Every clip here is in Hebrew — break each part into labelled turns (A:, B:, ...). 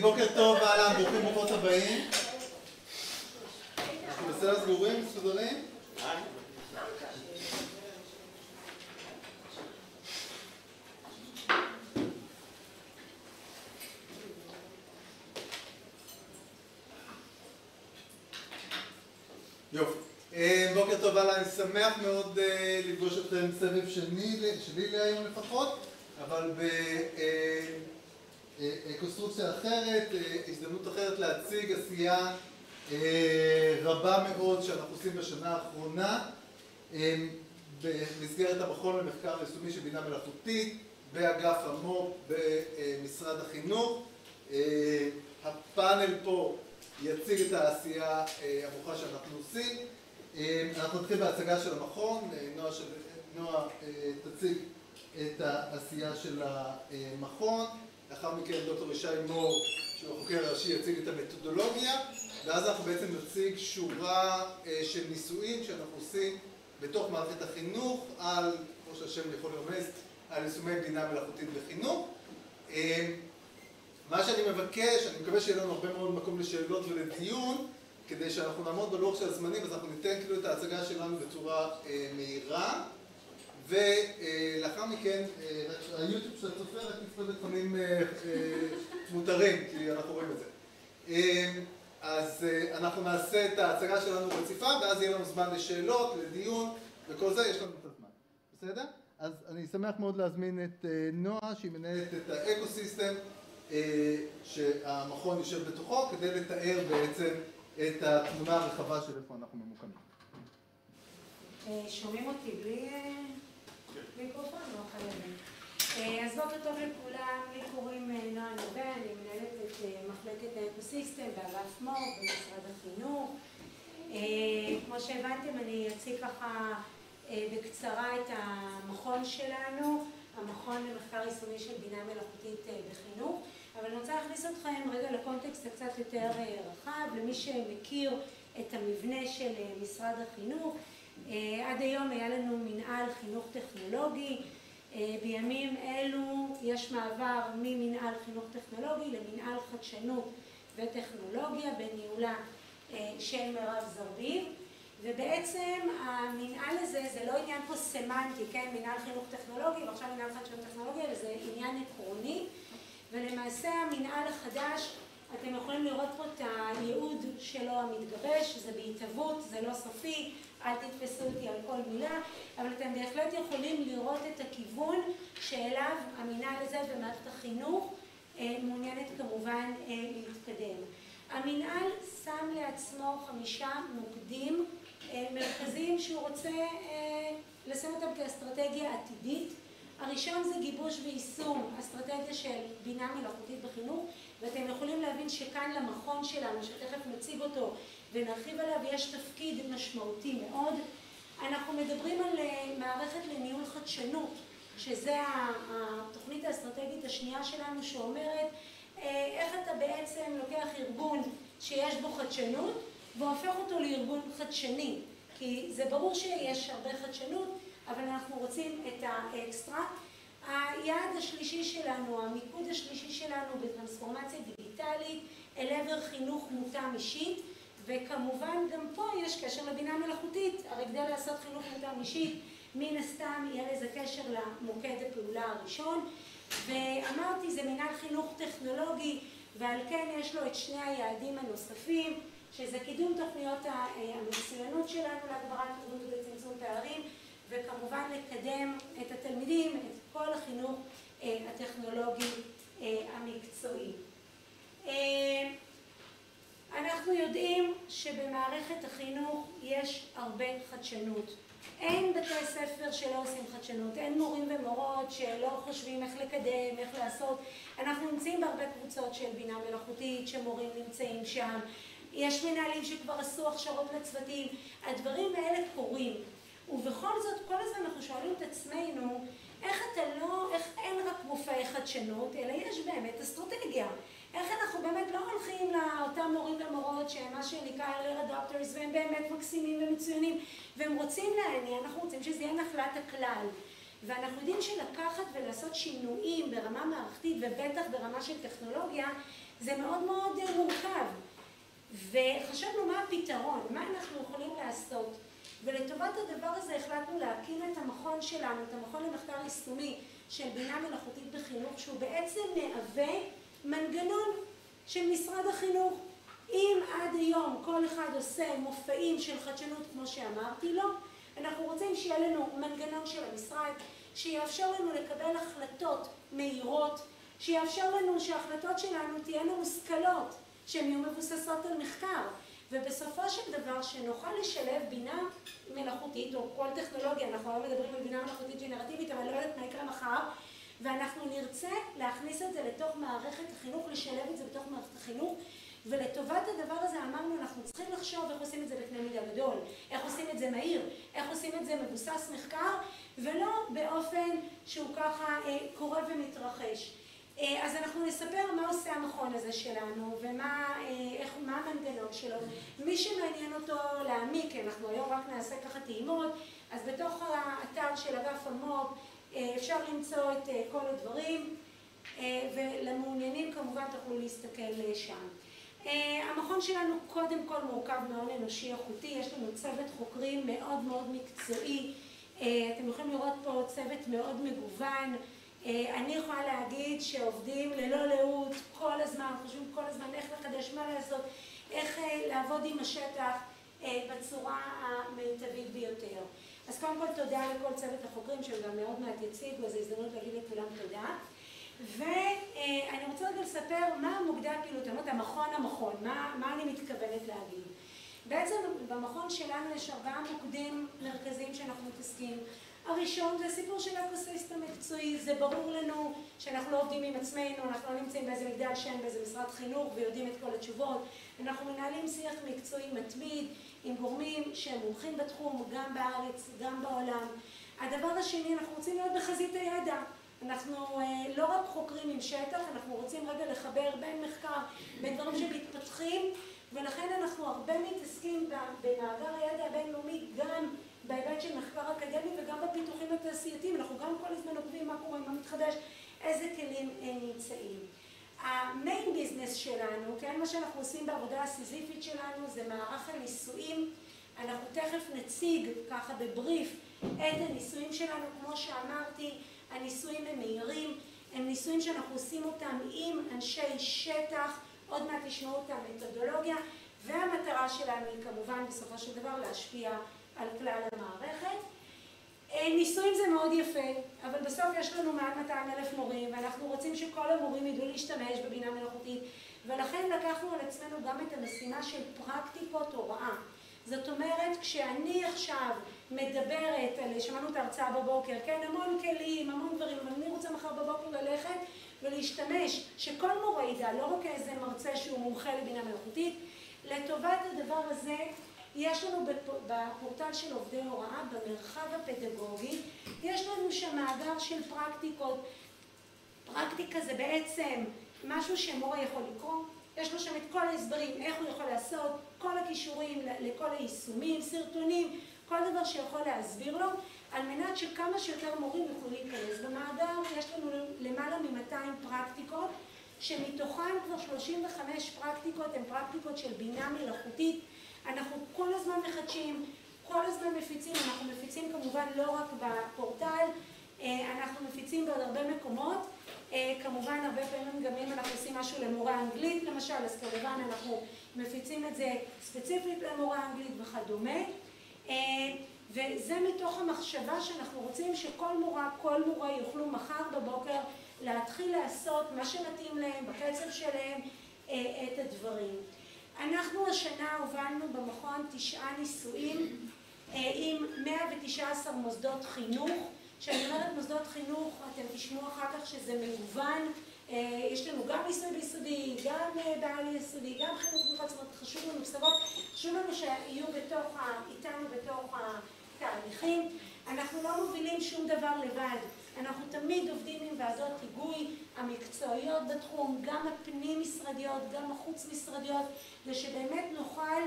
A: בוקר טוב, אהלן, ברוכים ברוכות הבאים. אנחנו בסדר סגורים, מסודרים? יופי. בוקר טוב, אהלן, אני שמח מאוד לפגוש אתכם סבב שלי להיום לפחות, אבל בקונסטרוקציה אחרת, הזדמנות אחרת להציג עשייה רבה מאוד שאנחנו עושים בשנה האחרונה במסגרת המכון למחקר יישומי של בינה מלאכותית באגף המו"פ במשרד החינוך. הפאנל פה יציג את העשייה הברוכה שאנחנו עושים. אנחנו נתחיל בהצגה של המכון. נועה תציג את העשייה של המכון. לאחר מכן דוקטור ישי מור, שהוא החוקר הראשי, יציג את המתודולוגיה, ואז אנחנו בעצם נציג שורה של ניסויים שאנחנו עושים בתוך מערכת החינוך על, כמו שהשם יכול לרמז, על יישומי בינה מלאכותית בחינוך. מה שאני מבקש, אני מקווה שיהיה לנו הרבה מאוד מקום לשאלות ולדיון, כדי שאנחנו נעמוד בלוח של הזמנים, אז אנחנו ניתן כאילו את ההצגה שלנו בצורה מהירה. ולאחר מכן, היוטיוב של הצופה רק נצפה בתכנים מותרים, כי אנחנו רואים את זה. אז אנחנו נעשה את ההצגה שלנו רציפה, ואז יהיה לנו זמן לשאלות, לדיון, וכל זה יש לנו את הזמן. בסדר? אז אני שמח מאוד להזמין את נועה, שהיא מנהלת את האקוסיסטם שהמכון יושב בתוכו, כדי לתאר בעצם את התמונה הרחבה של איפה אנחנו ממוקמים.
B: שומעים אותי בלי מיקרופון? לא חייבים. אז בוקר טוב לכולם, לי קוראים נועה נווה, אני מנהלת את מחלקת האקוסיסטם באגף מו"פ במשרד החינוך. כמו שהבנתם, אני אציג ככה בקצרה את המכון שלנו, המכון למחקר יישומי של בינה מלאכותית בחינוך, אבל אני רוצה להכניס אתכם רגע לקונטקסט קצת יותר רחב, למי שמכיר את המבנה של משרד החינוך. עד היום היה לנו מנהל חינוך טכנולוגי, בימים אלו יש מעבר ממנהל חינוך טכנולוגי למנהל חדשנות וטכנולוגיה בניהולה של מירב זרביב, ובעצם המנהל הזה זה לא עניין פה סמנטי, כן? מנהל חינוך טכנולוגי ועכשיו מנהל חדשנות טכנולוגיה, וזה עניין עקרוני, ולמעשה המנהל החדש, אתם יכולים לראות פה את הייעוד שלו המתגבש, זה בהתהוות, זה לא סופי, אל תתפסו אותי על כל מילה, אבל אתם בהחלט יכולים לראות את הכיוון שאליו המנהל הזה במערכת החינוך מעוניינת כמובן להתקדם. המנהל שם לעצמו 5 מוקדים מרכזיים שהוא רוצה לשים אותם כאסטרטגיה עתידית. הראשון זה גיבוש ויישום אסטרטגיה של בינה מלאכותית בחינוך, ואתם יכולים להבין שכאן למכון שלנו, שתכף נציג אותו ונרחיב עליו, יש תפקיד משמעותי מאוד. אנחנו מדברים על מערכת לניהול חדשנות, שזה התוכנית האסטרטגית השנייה שלנו, שאומרת איך אתה בעצם לוקח ארגון שיש בו חדשנות והופך אותו לארגון חדשני, כי זה ברור שיש הרבה חדשנות, אבל אנחנו רוצים את האקסטרה. היעד השלישי שלנו, המיקוד השלישי שלנו בטרנספורמציה דיגיטלית אל עבר חינוך מותאם אישית, וכמובן גם פה יש קשר לבינה מלאכותית, הרי כדי לעשות חינוך מותאם אישית, מן הסתם יהיה לזה קשר למוקד הפעולה הראשון, ואמרתי זה מנהל חינוך טכנולוגי, ועל כן יש לו את שני היעדים הנוספים, שזה קידום תוכניות המצוינות שלנו להגברת מודעות ולצמצום פערים, וכמובן לקדם את התלמידים, את כל החינוך הטכנולוגי המקצועי. אנחנו יודעים שבמערכת החינוך יש הרבה חדשנות. אין בתי ספר שלא עושים חדשנות, אין מורים ומורות שלא חושבים איך לקדם, איך לעשות. אנחנו נמצאים בהרבה קבוצות של בינה מלאכותית, שמורים נמצאים שם. יש מנהלים שכבר עשו הכשרות לצוותים. הדברים האלה קורים. ובכל זאת, כל הזמן אנחנו שואלים את עצמנו, איך אין רק מופעי חדשנות, אלא יש באמת אסטרטגיה. איך אנחנו באמת לא הולכים לאותם מורים ומורות שהם מה שנקרא early adopters, והם באמת מקסימים ומצוינים, והם רוצים להניע, אנחנו רוצים שזה יהיה נחלת הכלל. ואנחנו יודעים שלקחת ולעשות שינויים ברמה מערכתית, ובטח ברמה של טכנולוגיה, זה מאוד מאוד מורכב. וחשבנו מה הפתרון, מה אנחנו יכולים לעשות. ולטובת הדבר הזה החלטנו להקים את המכון שלנו, את המכון למחקר יישומי של בינה מלאכותית בחינוך, שהוא בעצם מהווה מנגנון של משרד החינוך. אם עד היום כל אחד עושה מופעים של חדשנות כמו שאמרתי לו, אנחנו רוצים שיהיה לנו מנגנון של המשרד, שיאפשר לנו לקבל החלטות מהירות, שיאפשר לנו שההחלטות שלנו תהיינה מושכלות, שהן יהיו מבוססות על מחקר, ובסופו של דבר שנוכל לשלב בינה מלאכותית או כל טכנולוגיה, אנחנו לא מדברים על בינה מלאכותית ג'נרטיבית, אבל לא יודעת מה יקרה מחר, ואנחנו נרצה להכניס את זה לתוך מערכת החינוך, לשלב את זה בתוך מערכת החינוך, ולטובת הדבר הזה אמרנו, אנחנו צריכים לחשוב איך עושים את זה בקנה מידה גדול, איך עושים את זה מהיר, איך עושים את זה מבוסס מחקר, ולא באופן שהוא ככה קורה ומתרחש. אז אנחנו נספר מה עושה המכון הזה שלנו ומה המנגנון שלו. מי שמעניין אותו להעמיק, אנחנו היום רק נעשה ככה טעימות, אז בתוך האתר של אגף המו"פ אפשר למצוא את כל הדברים, ולמעוניינים כמובן תוכלו להסתכל שם. המכון שלנו קודם כל מורכב מהון אנושי איכותי, יש לנו צוות חוקרים מאוד מאוד מקצועי, אתם יכולים לראות פה צוות מאוד מגוון, אני יכולה להגיד שעובדים ללא לאות כל הזמן, חושבים כל הזמן איך לחדש, מה לעשות, איך לעבוד עם השטח בצורה המיטבית ביותר. אז קודם כל תודה לכל צוות החוקרים שהם גם מאוד מעט יציגו, אז זו הזדמנות להגיד לכולם תודה. ואני רוצה רגע לספר מה מוקדי הפעילות, המכון, מה אני מתכוונת להגיד. בעצם במכון שלנו יש 4 מוקדים מרכזיים שאנחנו מתעסקים. הראשון זה הסיפור של האקוסיסטם המקצועי, זה ברור לנו שאנחנו לא עובדים עם עצמנו, אנחנו לא נמצאים באיזה מגדל שן, באיזה משרד חינוך ויודעים את כל התשובות. אנחנו מנהלים שיח מקצועי מתמיד עם גורמים שהם מומחים בתחום, גם בארץ, גם בעולם. הדבר השני, אנחנו רוצים להיות בחזית הידע. אנחנו לא רק חוקרים עם שטח, אנחנו רוצים רגע לחבר בין מחקר, בין דברים שמתפתחים, ולכן אנחנו הרבה מתעסקים במאגר הידע הבינלאומי, גם בהיבט של מחקר אקדמי וגם בפיתוחים התעשייתיים. אנחנו גם כל הזמן עוקבים מה קורה, מה מתחדש, איזה כלים נמצאים. המיין ביזנס שלנו, כן, מה שאנחנו עושים בעבודה הסיזיפית שלנו, זה מערך הניסויים. אנחנו תכף נציג ככה בבריף את הניסויים שלנו, כמו שאמרתי, הניסויים הם מהירים, הם ניסויים שאנחנו עושים אותם עם אנשי שטח, עוד מעט תשמעו את המתודולוגיה, והמטרה שלנו היא כמובן בסופו של דבר להשפיע על כלל המערכת. ניסויים זה מאוד יפה, אבל בסוף יש לנו מעל 200,000 מורים, ואנחנו רוצים שכל המורים ידעו להשתמש בבינה מלאכותית, ולכן לקחנו על עצמנו גם את המשימה של פרקטיקות הוראה. זאת אומרת, כשאני עכשיו מדברת, שמענו את ההרצאה בבוקר, כן, המון כלים, המון דברים, אבל אני רוצה מחר בבוקר ללכת ולהשתמש, שכל מורה ידע, לא רק איזה מרצה שהוא מומחה לבינה מלאכותית, לטובת הדבר הזה, יש לנו בפורטל של עובדי הוראה, במרחב הפדגוגי, יש לנו שם מאגר של פרקטיקות. פרקטיקה זה בעצם משהו שמורה יכול לקרוא, יש לו שם את כל ההסברים, איך הוא יכול לעשות, כל הכישורים לכל היישומים, סרטונים, כל דבר שיכול להסביר לו, על מנת שכמה שיותר מורים יוכלו להיכנס. במאגר יש לנו למעלה מ-200 פרקטיקות, שמתוכן כבר 35 פרקטיקות הן פרקטיקות של בינה מלאכותית. אנחנו כל הזמן מחדשים, כל הזמן מפיצים, אנחנו מפיצים כמובן לא רק בפורטל, אנחנו מפיצים בעוד הרבה מקומות, כמובן הרבה פעמים גם אם אנחנו עושים משהו למורה אנגלית למשל, אז כמובן אנחנו מפיצים את זה ספציפית למורה אנגלית וכדומה, וזה מתוך המחשבה שאנחנו רוצים שכל מורה, כל מורה יוכלו מחר בבוקר להתחיל לעשות מה שמתאים להם, בקצב שלהם, את הדברים. אנחנו השנה הובלנו במכון 9 ניסויים עם 119 מוסדות חינוך. כשאני אומרת מוסדות חינוך, אתם תשמעו אחר כך שזה מגוון. יש לנו גם ניסוי ביסודי, גם בעל יסודי, גם חינוך מיוחד, זאת אומרת, חשוב לנו פסקות, חשוב לנו שיהיו איתנו בתוך התהליכים. אנחנו לא מובילים שום דבר לבד. אנחנו תמיד עובדים עם ועדות היגוי המקצועיות בתחום, גם הפנים-משרדיות, גם החוץ-משרדיות, ושבאמת נוכל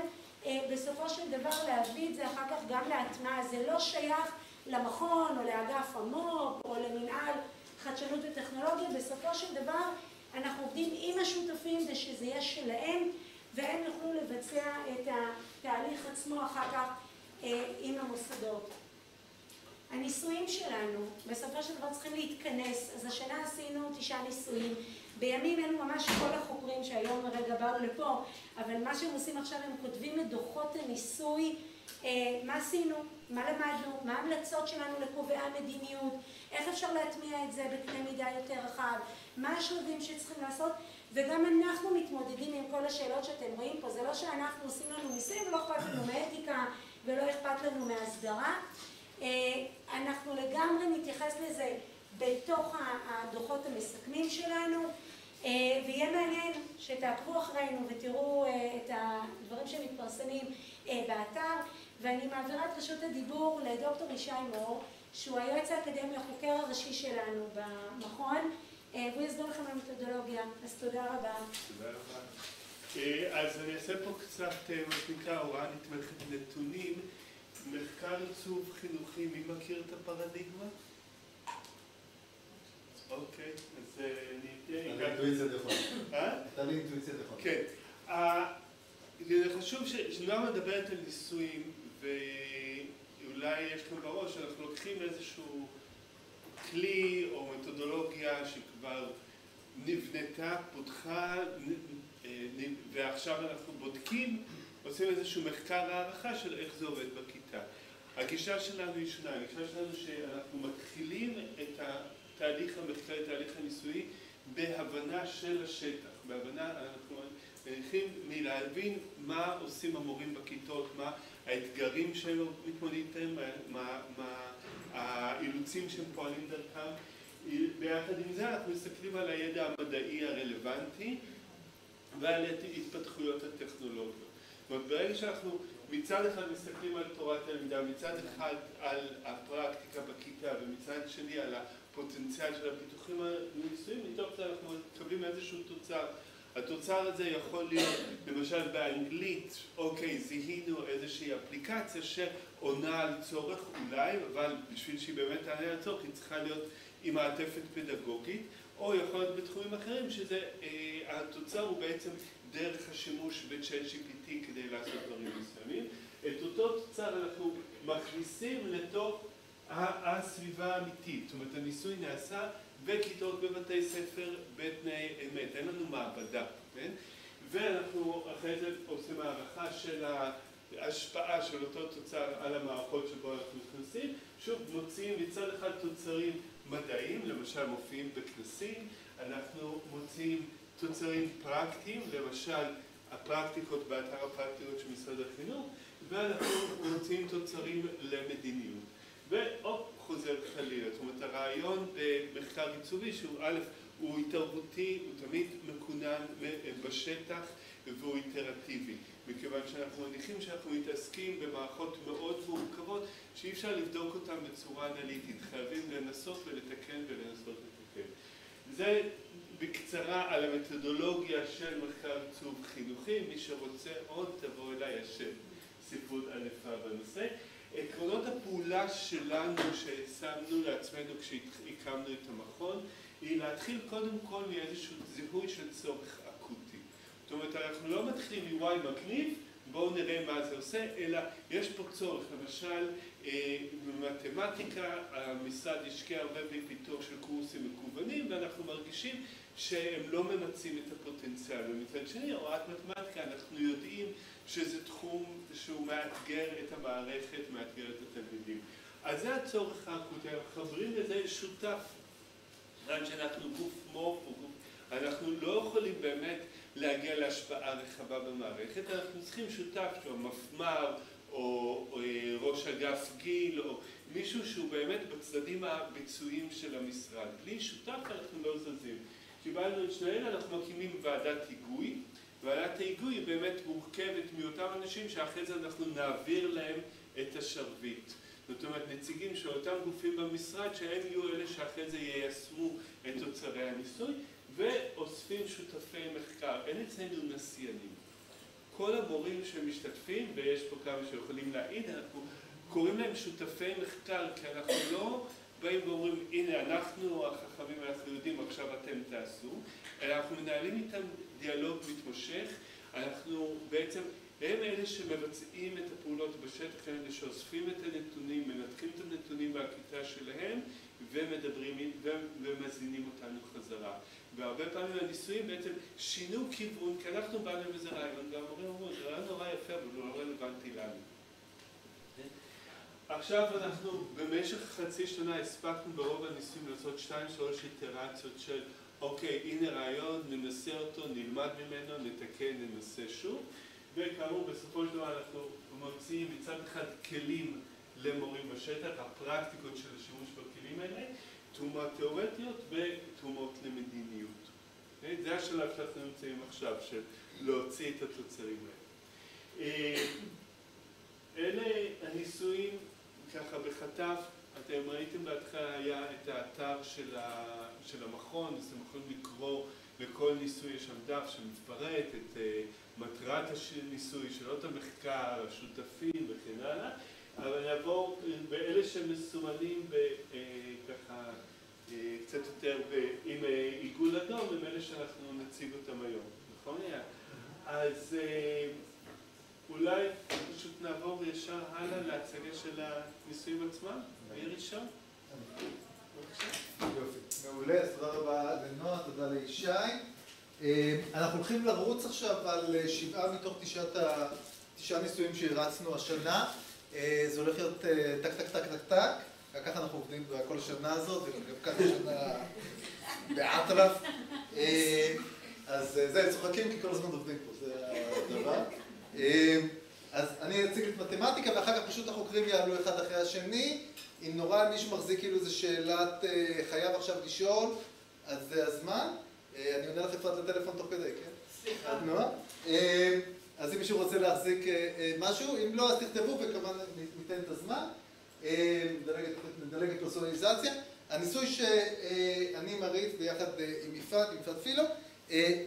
B: בסופו של דבר להביא את זה אחר כך גם להטמעה. זה לא שייך למכון או לאגף המו"פ או למנהל חדשנות וטכנולוגיה. בסופו של דבר אנחנו עובדים עם השותפים שזה יהיה שלהם, והם יוכלו לבצע את התהליך עצמו אחר כך עם המוסדות. הניסויים שלנו, בסופו של דבר צריכים להתכנס, אז השנה עשינו 9 ניסויים, בימים אלו ממש כל החוקרים שהיום רגע באו לפה, אבל מה שהם עושים עכשיו הם כותבים את דוחות הניסוי, מה עשינו, מה למדנו, מה ההמלצות שלנו לקובעי המדיניות, איך אפשר להטמיע את זה בקנה מידה יותר רחב, מה השלבים שצריכים לעשות, וגם אנחנו מתמודדים עם כל השאלות שאתם רואים פה, זה לא שאנחנו עושים לנו ניסויים ולא אכפת לנו מאתיקה ולא אכפת לנו מהסדרה, אנחנו לגמרי נתייחס לזה בתוך הדוחות המסכמים שלנו, ויהיה מעניין שתעקבו אחרינו ותראו את הדברים שמתפרסמים באתר, ואני מעבירה את רשות הדיבור לדוקטור ישי מור, שהוא היועץ האקדמי החוקר הראשי שלנו במכון, והוא יסביר לכם על המתודולוגיה, אז תודה רבה.
C: תודה רבה. אז אני אעשה פה קצת, מה שנקרא, הוראה נתמכת נתונים, מחקר עיצוב חינוכי, מי מכיר את הפרדיגמה? אוקיי, אז אני...
A: אינטואיציה נכונה. אתה באינטואיציה נכונה.
C: כן. זה חשוב שלא מדברת על ניסויים, ואולי יש לנו בראש, אנחנו לוקחים איזשהו כלי או מתודולוגיה שכבר נבנתה, פותחה, ועכשיו אנחנו בודקים, עושים איזשהו מחקר הערכה של איך זה עובד בכיתה. הגישה שלנו היא שונה, הגישה שלנו שאנחנו מתחילים את התהליך המחקרי, תהליך הניסויי, בהבנה של השטח, בהבנה, אנחנו מניחים מלהבין מה עושים המורים בכיתות, מה האתגרים שהם מתמודדים, מה האילוצים שהם פועלים דרכם. ביחד עם זה אנחנו מסתכלים על הידע המדעי הרלוונטי ועל התפתחויות הטכנולוגיות. זאת אומרת, ברגע שאנחנו מצד אחד מסתכלים על תורת הלמידה, מצד אחד על הפרקטיקה בכיתה ומצד שני על הפוטנציאל של הפיתוחים הניסויים, מתוך זה אנחנו מקבלים איזשהו תוצר. התוצר הזה יכול להיות, למשל באנגלית, אוקיי, זיהינו איזושהי אפליקציה שעונה על צורך אולי, אבל בשביל שהיא באמת תענה על צורך, היא צריכה להיות עם מעטפת פדגוגית, או יכול להיות בתחומים אחרים, שזה, התוצר הוא בעצם דרך השימוש ב-ChatGPT כדי לעשות דברים מסוימים. את אותו תוצר אנחנו מכניסים לתוך הסביבה האמיתית, זאת אומרת, הניסוי נעשה בכיתות בבתי ספר בתנאי אמת, אין לנו מעבדה, כן? ואנחנו אחרי זה עושים הערכה של ההשפעה של אותו תוצר על המערכות שבו אנחנו נכנסים, שוב מוציאים מצד אחד תוצרים מדעיים, למשל מופיעים בכנסים, אנחנו מוציאים תוצרים פרקטיים, למשל הפרקטיקות באתר הפרקטיקות של משרד החינוך, ואנחנו מוציאים תוצרים למדיניות. חוזר חלילה, זאת אומרת הרעיון במחקר עיצובי שהוא א', הוא התערבותי, הוא תמיד מקונן בשטח והוא איטרטיבי, מכיוון שאנחנו מניחים שאנחנו מתעסקים במערכות מאוד מורכבות שאי אפשר לבדוק אותן בצורה אנליטית, חייבים לנסות ולתקן ולנסות לתקן. זה בקצרה על המתודולוגיה של מחקר עיצוב חינוכי, מי שרוצה עוד תבוא אליי, יש ספרות ענפה בנושא. עקרונות הפעולה שלנו ששמנו לעצמנו כשהקמנו את המכון היא להתחיל קודם כל מאיזשהו זיהוי של צורך אקוטי. זאת אומרת, אנחנו לא מתחילים מוואי מגניב, בואו נראה מה זה עושה, אלא יש פה צורך. למשל, במתמטיקה המשרד השקיע הרבה בפיתוח של קורסים מקוונים, ואנחנו מרגישים שהם לא ממצים את הפוטנציאל. ומצד שני, הוראת מתמטיקה, אנחנו יודעים שזה תחום שהוא מאתגר את המערכת, מאתגר את התלמידים. אז זה הצורך האקוטי, אנחנו חברים לזה שותף. רק שאנחנו גוף מורף, אנחנו לא יכולים באמת להגיע להשפעה רחבה במערכת, אנחנו צריכים שותף שהוא מפמ"ר או ראש אגף גיל או מישהו שהוא באמת בצדדים הביצועיים של המשרד. בלי שותף אנחנו לא זזים. קיבלנו את שניהם, אנחנו מקימים ועדת היגוי. ועדת ההיגוי היא באמת מורכבת מאותם אנשים שאחרי זה אנחנו נעביר להם את השרביט. זאת אומרת, נציגים של אותם גופים במשרד שהם יהיו אלה שאחרי זה יישמו את תוצרי הניסוי ואוספים שותפי מחקר. אין אצלנו נסיינים. כל המורים שמשתתפים, ויש פה כמה שיכולים להעיד, אנחנו קוראים להם שותפי מחקר, כי אנחנו לא באים ואומרים, הנה אנחנו החכמים, אנחנו יודעים, עכשיו אתם תעשו, אלא אנחנו מנהלים איתם דיאלוג מתמשך. אנחנו בעצם, הם אלה שמבצעים את הפעולות בשטח, הם אלה שאוספים את הנתונים, מנתחים את הנתונים בכיתה שלהם ומדברים ומזינים אותנו חזרה. והרבה פעמים הניסויים בעצם שינו כיוון, כי אנחנו באנו עם איזה רעיון, והמורים אמרו, זה רעיון נורא יפה, אבל הוא לא רלוונטי לנו. עכשיו אנחנו במשך חצי שנה הספקנו ברוב הניסויים לעשות 2-3 איטרציות של אוקיי, הנה רעיון, ננסה אותו, נלמד ממנו, נתקן, ננסה שוב. וכאמור, בסופו של דבר אנחנו מוצאים מצד אחד כלים למורים בשטח, הפרקטיקות של השימוש בכלים האלה, תאומות תיאורטיות ותאומות למדיניות. זה השלב שאנחנו נמצאים עכשיו, של להוציא את התוצרים האלה. אלה הניסויים, ככה בחטף, אתם ראיתם בהתחלה היה את האתר של המכון, אז אתם יכולים לקרוא לכל ניסוי, יש שם דף שמפרט את מטרת הניסוי, שאלות המחקר, השותפים וכן הלאה, אבל נעבור באלה שמסומנים ככה קצת יותר עם עיגול אדום, הם אלה שאנחנו נציג אותם היום, נכון? אז אולי פשוט נעבור ישר הלאה להצגה של הניסויים עצמם, מי ראשון?
A: יופי, מעולה, תודה רבה לנועה, תודה לישי. אנחנו הולכים לרוץ עכשיו על 7 מתוך 9 ניסויים שהרצנו השנה. זה הולך להיות טק טק טק טק טק, ככה אנחנו עובדים בכל השנה הזאת, וגם ככה שנה באטרף. אז זה, צוחקים כי כל הזמן עובדים פה, זה הדבר. אז אני אציג את מתמטיקה, ואחר כך פשוט החוקרים יעלו אחד אחרי השני. אם נורא מישהו מחזיק כאילו איזו שאלת חייב עכשיו לשאול, אז זה הזמן. אני עונה לך אפרת לטלפון תוך כדי, כן?
D: סליחה.
A: נועה? אז אם מישהו רוצה להחזיק משהו, אם לא, אז תכתבו וכמובן ניתן את הזמן. נדלג את פרסונליזציה. הניסוי שאני מריץ ביחד עם יפעת פילו,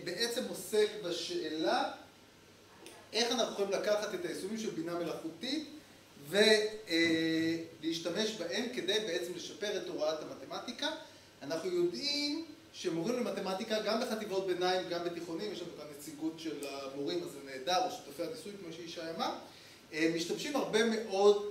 A: בעצם עוסק בשאלה איך אנחנו יכולים לקחת את היישומים של בינה מלאכותית ולהשתמש בהם כדי בעצם לשפר את הוראת המתמטיקה. אנחנו יודעים שמורים למתמטיקה, גם בחטיבות ביניים, גם בתיכונים, יש לנו כאן נציגות של המורים, אז זה נהדר, או שותפי הניסוי, כמו שישי אמר, משתמשים הרבה מאוד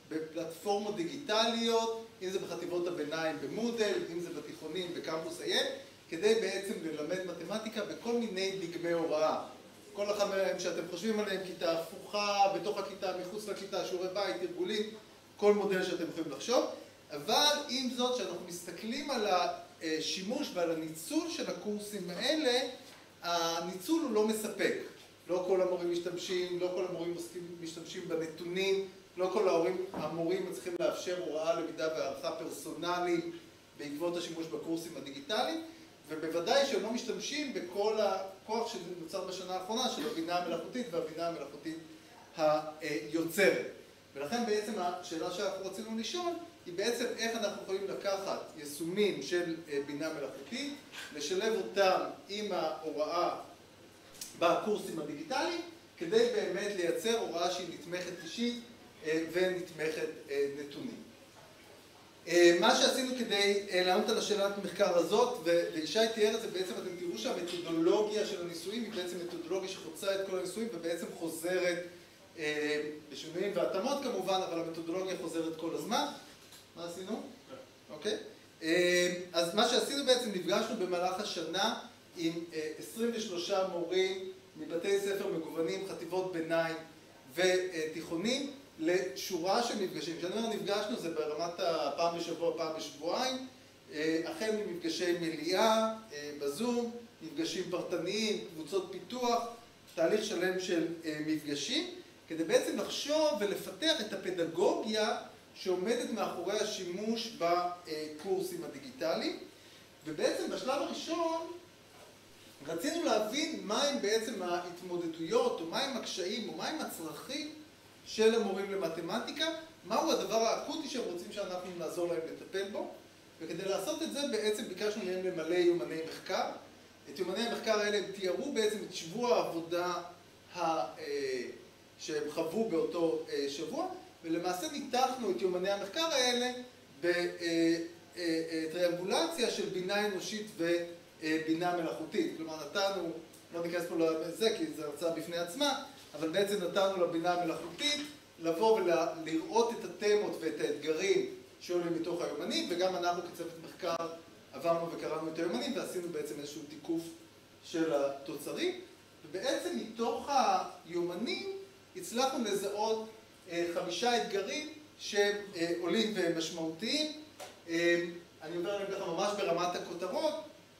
A: בפלטפורמות דיגיטליות, אם זה בחטיבות הביניים במודל, אם זה בתיכונים בקמפוס IM, כדי בעצם ללמד מתמטיקה בכל מיני דגמי הוראה. כל אחד מהם שאתם חושבים עליהם, כיתה הפוכה, בתוך הכיתה, מחוץ לכיתה, שיעורי בית, תרגולים, כל מודל שאתם יכולים לחשוב. אבל עם זאת, שאנחנו מסתכלים על השימוש ועל הניצול של הקורסים האלה, הניצול הוא לא מספק. לא כל המורים משתמשים, לא כל המורים משתמשים בנתונים, לא כל המורים מצליחים לאפשר הוראה, למידה והערכה פרסונלית בעקבות השימוש בקורסים הדיגיטליים, ובוודאי שהם לא משתמשים בכל הכוח שנוצר בשנה האחרונה של הבינה המלאכותית והבינה המלאכותית היוצרת. ולכן בעצם השאלה שאנחנו רצינו לשאול היא בעצם איך אנחנו יכולים לקחת יישומים של בינה מלאכותית, לשלב אותם עם ההוראה בקורסים הדיגיטליים, כדי באמת לייצר הוראה שהיא נתמכת אישית ונתמכת נתונים. מה שעשינו כדי לענות על השאלת המחקר הזאת, וישי תיאר את זה, בעצם אתם תראו שהמתודולוגיה של הניסויים היא בעצם מתודולוגיה שחוצה את כל הניסויים ובעצם חוזרת בשינויים והתאמות כמובן, אבל המתודולוגיה חוזרת כל הזמן. מה עשינו? אוקיי. אז מה שעשינו בעצם, נפגשנו במהלך השנה עם 23 מורים מבתי ספר מגוונים, חטיבות ביניים ותיכונים, לשורה של מפגשים. כשאני אומר נפגשנו זה ברמת פעם בשבוע, פעם בשבועיים, החל ממפגשי מליאה, בזום, מפגשים פרטניים, קבוצות פיתוח, תהליך שלם של מפגשים, כדי בעצם לחשוב ולפתח את הפדגוגיה שעומדת מאחורי השימוש בקורסים הדיגיטליים. ובעצם בשלב הראשון רצינו להבין מהם בעצם ההתמודדויות, או מהם הקשיים, או מהם הצרכים של המורים למתמטיקה, מהו הדבר האקוטי שהם רוצים שאנחנו נעזור להם לטפל בו, וכדי לעשות את זה בעצם ביקשנו מהם למלא יומני מחקר. את יומני המחקר האלה הם תיארו בעצם את שבוע העבודה שהם חוו באותו שבוע, ולמעשה ניתחנו את יומני המחקר האלה בטריאנגולציה של בינה אנושית בינה מלאכותית. כלומר, נתנו, לא ניכנס פה לזה כי זה הרצאה בפני עצמה, אבל בעצם נתנו לבינה המלאכותית לבוא ולראות את התמות ואת האתגרים שעולים מתוך היומנים, וגם אנחנו כצוות מחקר עברנו וקראנו את היומנים ועשינו בעצם איזשהו תיקוף של התוצרים. ובעצם מתוך היומנים הצלחנו לזהות 5 אתגרים שעולים ומשמעותיים. אני אומר להם ככה ממש ברמת הכותרות,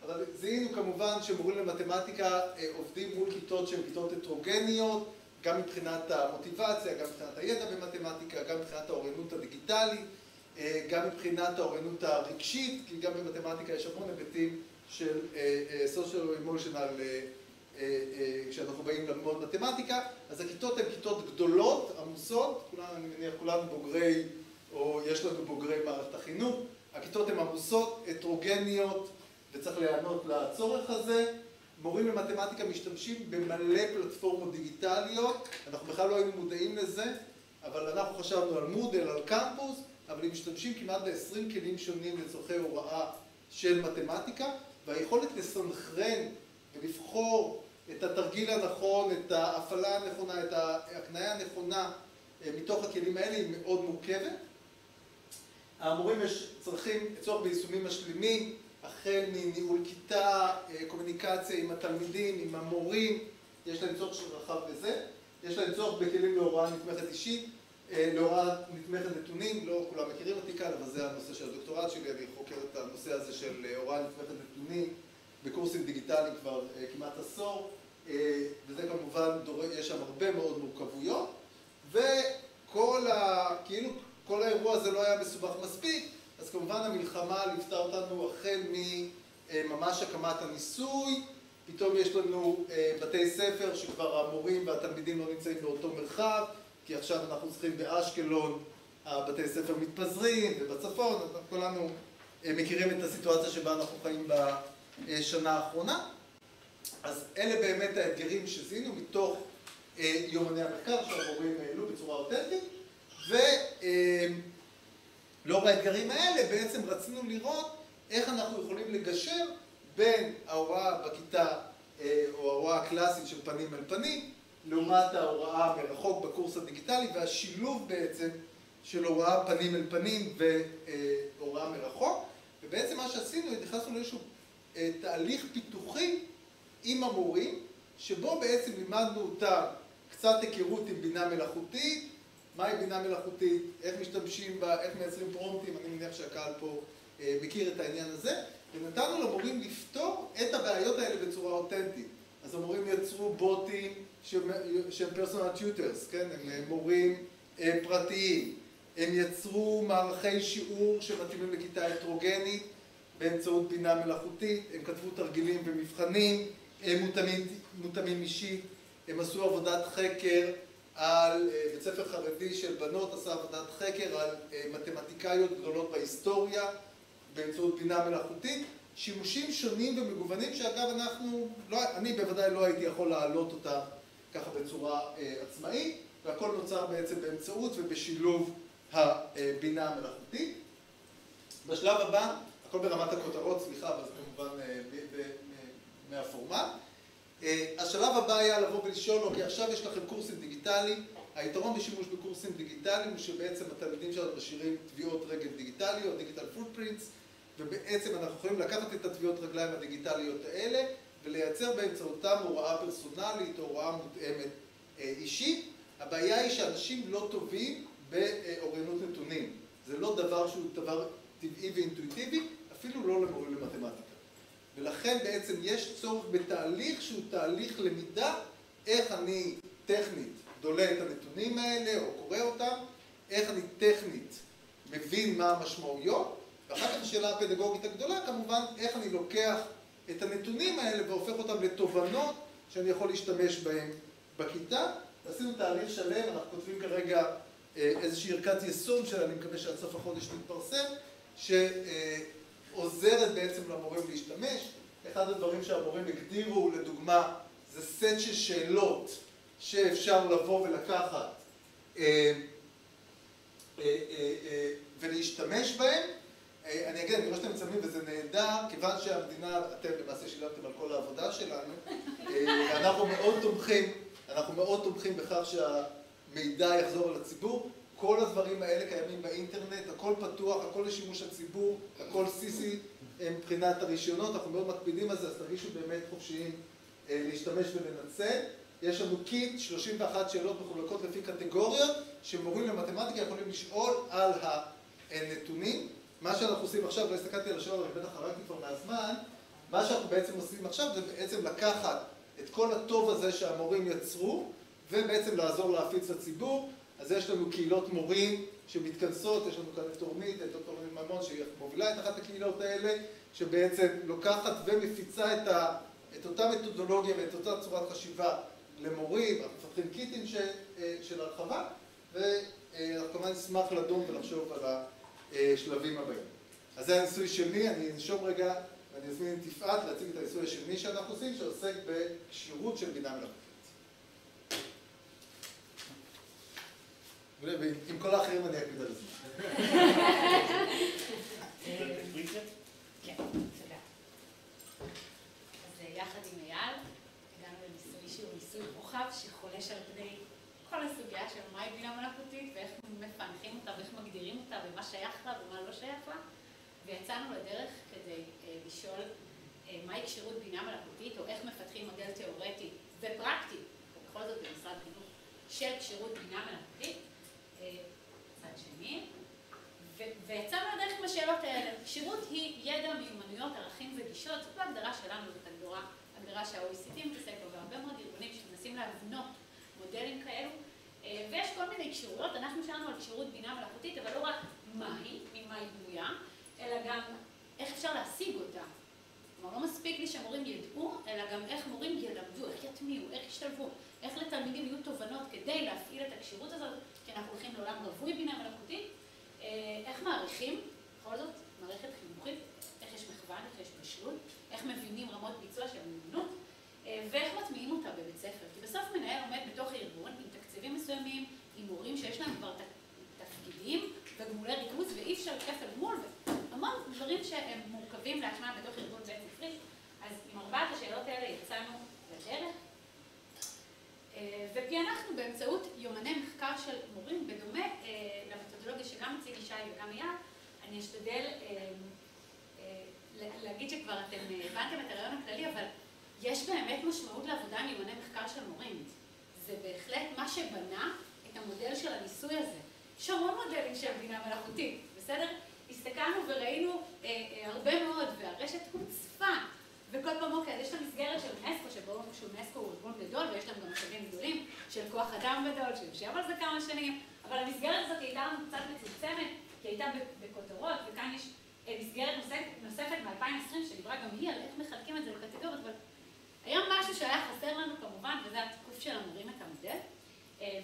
A: אבל זיהינו כמובן שמורים למתמטיקה עובדים מול כיתות שהן כיתות הטרוגניות, גם מבחינת המוטיבציה, גם מבחינת הידע במתמטיקה, גם מבחינת האוריינות הדיגיטלית, גם מבחינת האוריינות הרגשית, כי גם במתמטיקה יש המון היבטים של social emotional כשאנחנו באים ללמוד מתמטיקה. אז הכיתות הן כיתות גדולות, עמוסות, אני מניח כולנו בוגרי, או יש לנו בוגרי מערכת החינוך. הכיתות הן עמוסות, הטרוגניות, וצריך להיענות לצורך הזה. מורים למתמטיקה משתמשים במלא פלטפורמות דיגיטליות, אנחנו בכלל לא היינו מודעים לזה, אבל אנחנו חשבנו על מודל, על קמפוס, אבל הם משתמשים כמעט ב-20 כלים שונים לצורכי הוראה של מתמטיקה, והיכולת לסנכרן ולבחור את התרגיל הנכון, את ההפעלה הנכונה, את ההקניה הנכונה מתוך הכלים האלה היא מאוד מורכבת. המורים צריכים צורך ביישומים משלימים, החל מניהול כיתה, קומוניקציה עם התלמידים, עם המורים, יש להם צורך של רחב בזה, יש להם צורך בכלים להוראה נתמכת אישית, להוראה נתמכת נתונים, לא כולם מכירים אותי כאן, אבל זה הנושא של הדוקטורט שלי, אני חוקר את הנושא הזה של הוראה נתמכת נתונים בקורסים דיגיטליים כבר כמעט עשור, וזה כמובן יש שם הרבה מאוד מורכבויות, וכל כל האירוע הזה לא היה מסובך מספיק, אז כמובן המלחמה ליוותה אותנו החל מממש הקמת הניסוי, פתאום יש לנו בתי ספר שכבר המורים והתלמידים לא נמצאים באותו מרחב, כי עכשיו אנחנו צריכים באשקלון, הבתי ספר מתפזרים, ובצפון, כולנו מכירים את הסיטואציה שבה אנחנו חיים בשנה האחרונה. אז אלה באמת האתגרים שזיהינו מתוך יומני המחקר שהמורים העלו בצורה אותנטית, ולאור האתגרים האלה בעצם רצינו לראות איך אנחנו יכולים לגשר בין ההוראה בכיתה או ההוראה הקלאסית של פנים אל פנים, לעומת ההוראה מרחוק בקורס הדיגיטלי, והשילוב בעצם של הוראה פנים אל פנים והוראה מרחוק. ובעצם מה שעשינו, נכנסנו לאיזשהו תהליך פיתוחי עם המורים, שבו בעצם לימדנו אותם קצת היכרות עם בינה מלאכותית, מהי בינה מלאכותית, איך משתמשים בה, איך מייצרים פרומפטים, אני מניח שהקהל פה מכיר את העניין הזה, ונתנו למורים לפתור את הבעיות האלה בצורה אותנטית. אז המורים יצרו בוטים שהם פרסונל טיוטרס, כן? הם מורים פרטיים, הם יצרו מערכי שיעור שמתאימים לכיתה הטרוגנית באמצעות בינה מלאכותית, הם כתבו תרגילים ומבחנים, הם מותאמים אישית, הם עשו עבודת חקר על בית ספר חרדי של בנות, עשה עבודת חקר על מתמטיקאיות גדולות בהיסטוריה באמצעות בינה מלאכותית, שימושים שונים ומגוונים שאגב אני בוודאי לא הייתי יכול להעלות אותם ככה בצורה עצמאית, והכל נוצר בעצם באמצעות ובשילוב הבינה המלאכותית. בשלב הבא, הכל ברמת הכותרות, סליחה, אבל זה כמובן מהפורמט. השלב הבא היה לבוא ולשאול, אוקיי, עכשיו יש לכם קורסים דיגיטליים, היתרון בשימוש בקורסים דיגיטליים הוא שבעצם התלמידים שלנו משאירים טביעות רגל דיגיטליות, דיגיטל פוטפרינטס, ובעצם אנחנו יכולים לקחת את הטביעות רגליים הדיגיטליות האלה ולייצר באמצעותם הוראה פרסונלית או הוראה מותאמת אישית. הבעיה היא שאנשים לא טובים באוריינות נתונים. זה לא דבר שהוא דבר טבעי ואינטואיטיבי, אפילו לא למורים למתמטיקה. ולכן בעצם יש צורך בתהליך שהוא תהליך למידה, איך אני טכנית דולה את הנתונים האלה או קורא אותם, איך אני טכנית מבין מה המשמעויות, ואחר כך השאלה הפדגוגית הגדולה כמובן, איך אני לוקח את הנתונים האלה והופך אותם לתובנות שאני יכול להשתמש בהם בכיתה. עשינו תהליך שלם, אנחנו כותבים כרגע איזושהי ערכת יישום שלה, אני מקווה שעד סוף החודש תתפרסם, שעוזרת בעצם למורים להשתמש. אחד הדברים שהמורים הגדירו, לדוגמה, זה סט של שאלות שאפשר לבוא ולקחת ולהשתמש בהם, אני אגיד, אני רואה שאתם מצלמים וזה נהדר, כיוון שהמדינה, אתם למעשה שילמתם על כל העבודה שלנו, ואנחנו מאוד תומכים בכך שהמידע יחזור לציבור. כל הדברים האלה קיימים באינטרנט, הכל פתוח, הכל לשימוש הציבור, הכל CC מבחינת הרישיונות, אנחנו מאוד מקפידים על זה, אז תרגישו באמת חופשיים להשתמש ולנצל. יש לנו קיט, 31 שאלות מחולקות לפי קטגוריות, שמורים למתמטיקה יכולים לשאול על הנתונים. מה שאנחנו עושים עכשיו, לא הסתכלתי על השאלה, אבל בטח חרגתי כבר מהזמן, מה שאנחנו בעצם עושים עכשיו זה בעצם לקחת את כל הטוב הזה שהמורים יצרו, ובעצם לעזור להפיץ לציבור. אז יש לנו קהילות מורים שמתכנסות, יש לנו כאן את תורנית, את דוקטור ממון שהיא מובילה את אחת הקהילות האלה, שבעצם לוקחת ומפיצה את אותה מתודולוגיה ואת אותה צורת חשיבה למורים. אנחנו מפתחים קיטים של הרחבה, ואנחנו כמובן נשמח לדון ולחשוב על השלבים הבאים. אז זה הניסוי שלי, אני אנשום רגע ואני אזמין את יפעת להציג את הניסוי השני שאנחנו עושים, שעוסק בכשירות של בינה מלאכותית. עם כל האחרים אני אקפיד על זה.
D: כן, תודה. אז יחד עם אייל, הגענו לניסוי שהוא ניסוי רוחב שחולש על פני כל הסוגיה של מהי בינה מלאכותית ואיך מפענחים אותה ואיך מגדירים אותה ומה שייך לה ומה לא שייך לה. ויצאנו לדרך כדי לשאול מהי כשירות בינה מלאכותית או איך מפתחים מודל תיאורטי ופרקטי, ובכל זאת במשרד חינוך, של כשירות בינה מלאכותית. צד שני, ויצאנו לדרך עם השאלות האלה. כשירות היא ידע, מיומנויות, ערכים וגישות, זאת לא הגדרה שלנו, זאת הגדרה שה-OECD מתעסק בה, והרבה מאוד ארגונים שמנסים להבנות מודלים כאלו, ויש כל מיני כשירויות. אנחנו שאלנו על כשירות בינה מלאכותית, אבל לא רק מהי, ממה היא בנויה, אלא גם איך אפשר להשיג אותה. כלומר, לא מספיק לי שמורים ידעו, אלא גם איך מורים ילמדו, איך יטמיעו, איך ישתלבו, איך לתלמידים יהיו תובנות כדי להפעיל את הכשירות הזאת, כי אנחנו הולכים לעולם רווי בינה מלאכותית, איך מעריכים, בכל זאת, מערכת חינוכית, איך יש מכוון, איך יש בשלות, איך מבינים רמות ביצוע של מיומנות, ואיך מטמיעים אותה בבית ספר. כי בסוף מנהל עומד בתוך הארגון עם תקציבים מסוימים, עם מורים שיש להם כבר תפקידים וגמולי ריכוז, ואי אפשר כפל גמול, והמון דברים שהם מורכבים להטמע בתוך ארגון בית ספרי. אז עם ארבעת השאלות האלה יצאנו לדרך, ופענחנו באמצעות יומני מחקר של מורים, בדומה למתודולוגיה שגם הציג ישי וגם אייל, אני אשתדל להגיד שכבר אתם הבנתם את הרעיון הכללי, אבל יש באמת משמעות לעבודה עם יומני מחקר של מורים. זה בהחלט מה שבנה את המודל של הניסוי הזה. יש המון מודלים של בינה מלאכותית, בסדר? הסתכלנו וראינו הרבה מאוד, והרשת הוצפה. וכל פעם, אוקיי, אז יש את המסגרת של אונסקו, שאונסקו הוא ארגון גדול, ויש להם גם משאבים גדולים של כוח אדם גדול, שיושב על זה כמה שנים, אבל המסגרת הזאת הייתה לנו קצת מצומצמת, כי הייתה בכותרות, וכאן יש מסגרת נוספת מ-2020, שדיברה גם היא על איך מחלקים את זה בקטגוריות, אבל היום משהו שהיה חסר לנו כמובן, וזה התיקוף של המורים את המודל,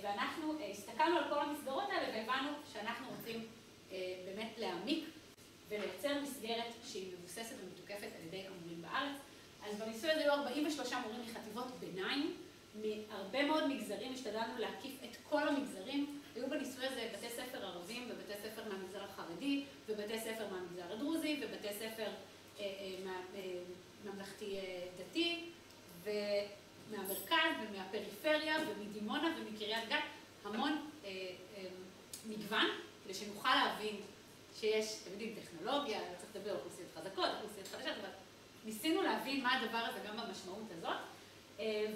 D: ואנחנו הסתכלנו על כל המסגרות האלה, והבנו שאנחנו רוצים באמת להעמיק ולייצר מסגרת שהיא מבוססת ומתוקפת על ידי המורים בארץ. אז בניסוי הזה היו 43 מורים מחטיבות ביניים, מהרבה מאוד מגזרים, השתדלנו להקיף את כל המגזרים. היו בניסוי הזה בתי ספר ערבים ובתי ספר מהמגזר החרדי, ובתי ספר מהמגזר הדרוזי, ובתי ספר ממלכתי דתי, ומהמרכז ומהפריפריה ומדימונה ומקריית גת, המון מגוון, כדי שנוכל להבין שיש, אתם יודעים, טכנולוגיה, צריך לדבר על אוכלוסיות חזקות, אוכלוסיות חדשות, אבל ניסינו להבין מה הדבר הזה גם במשמעות הזאת.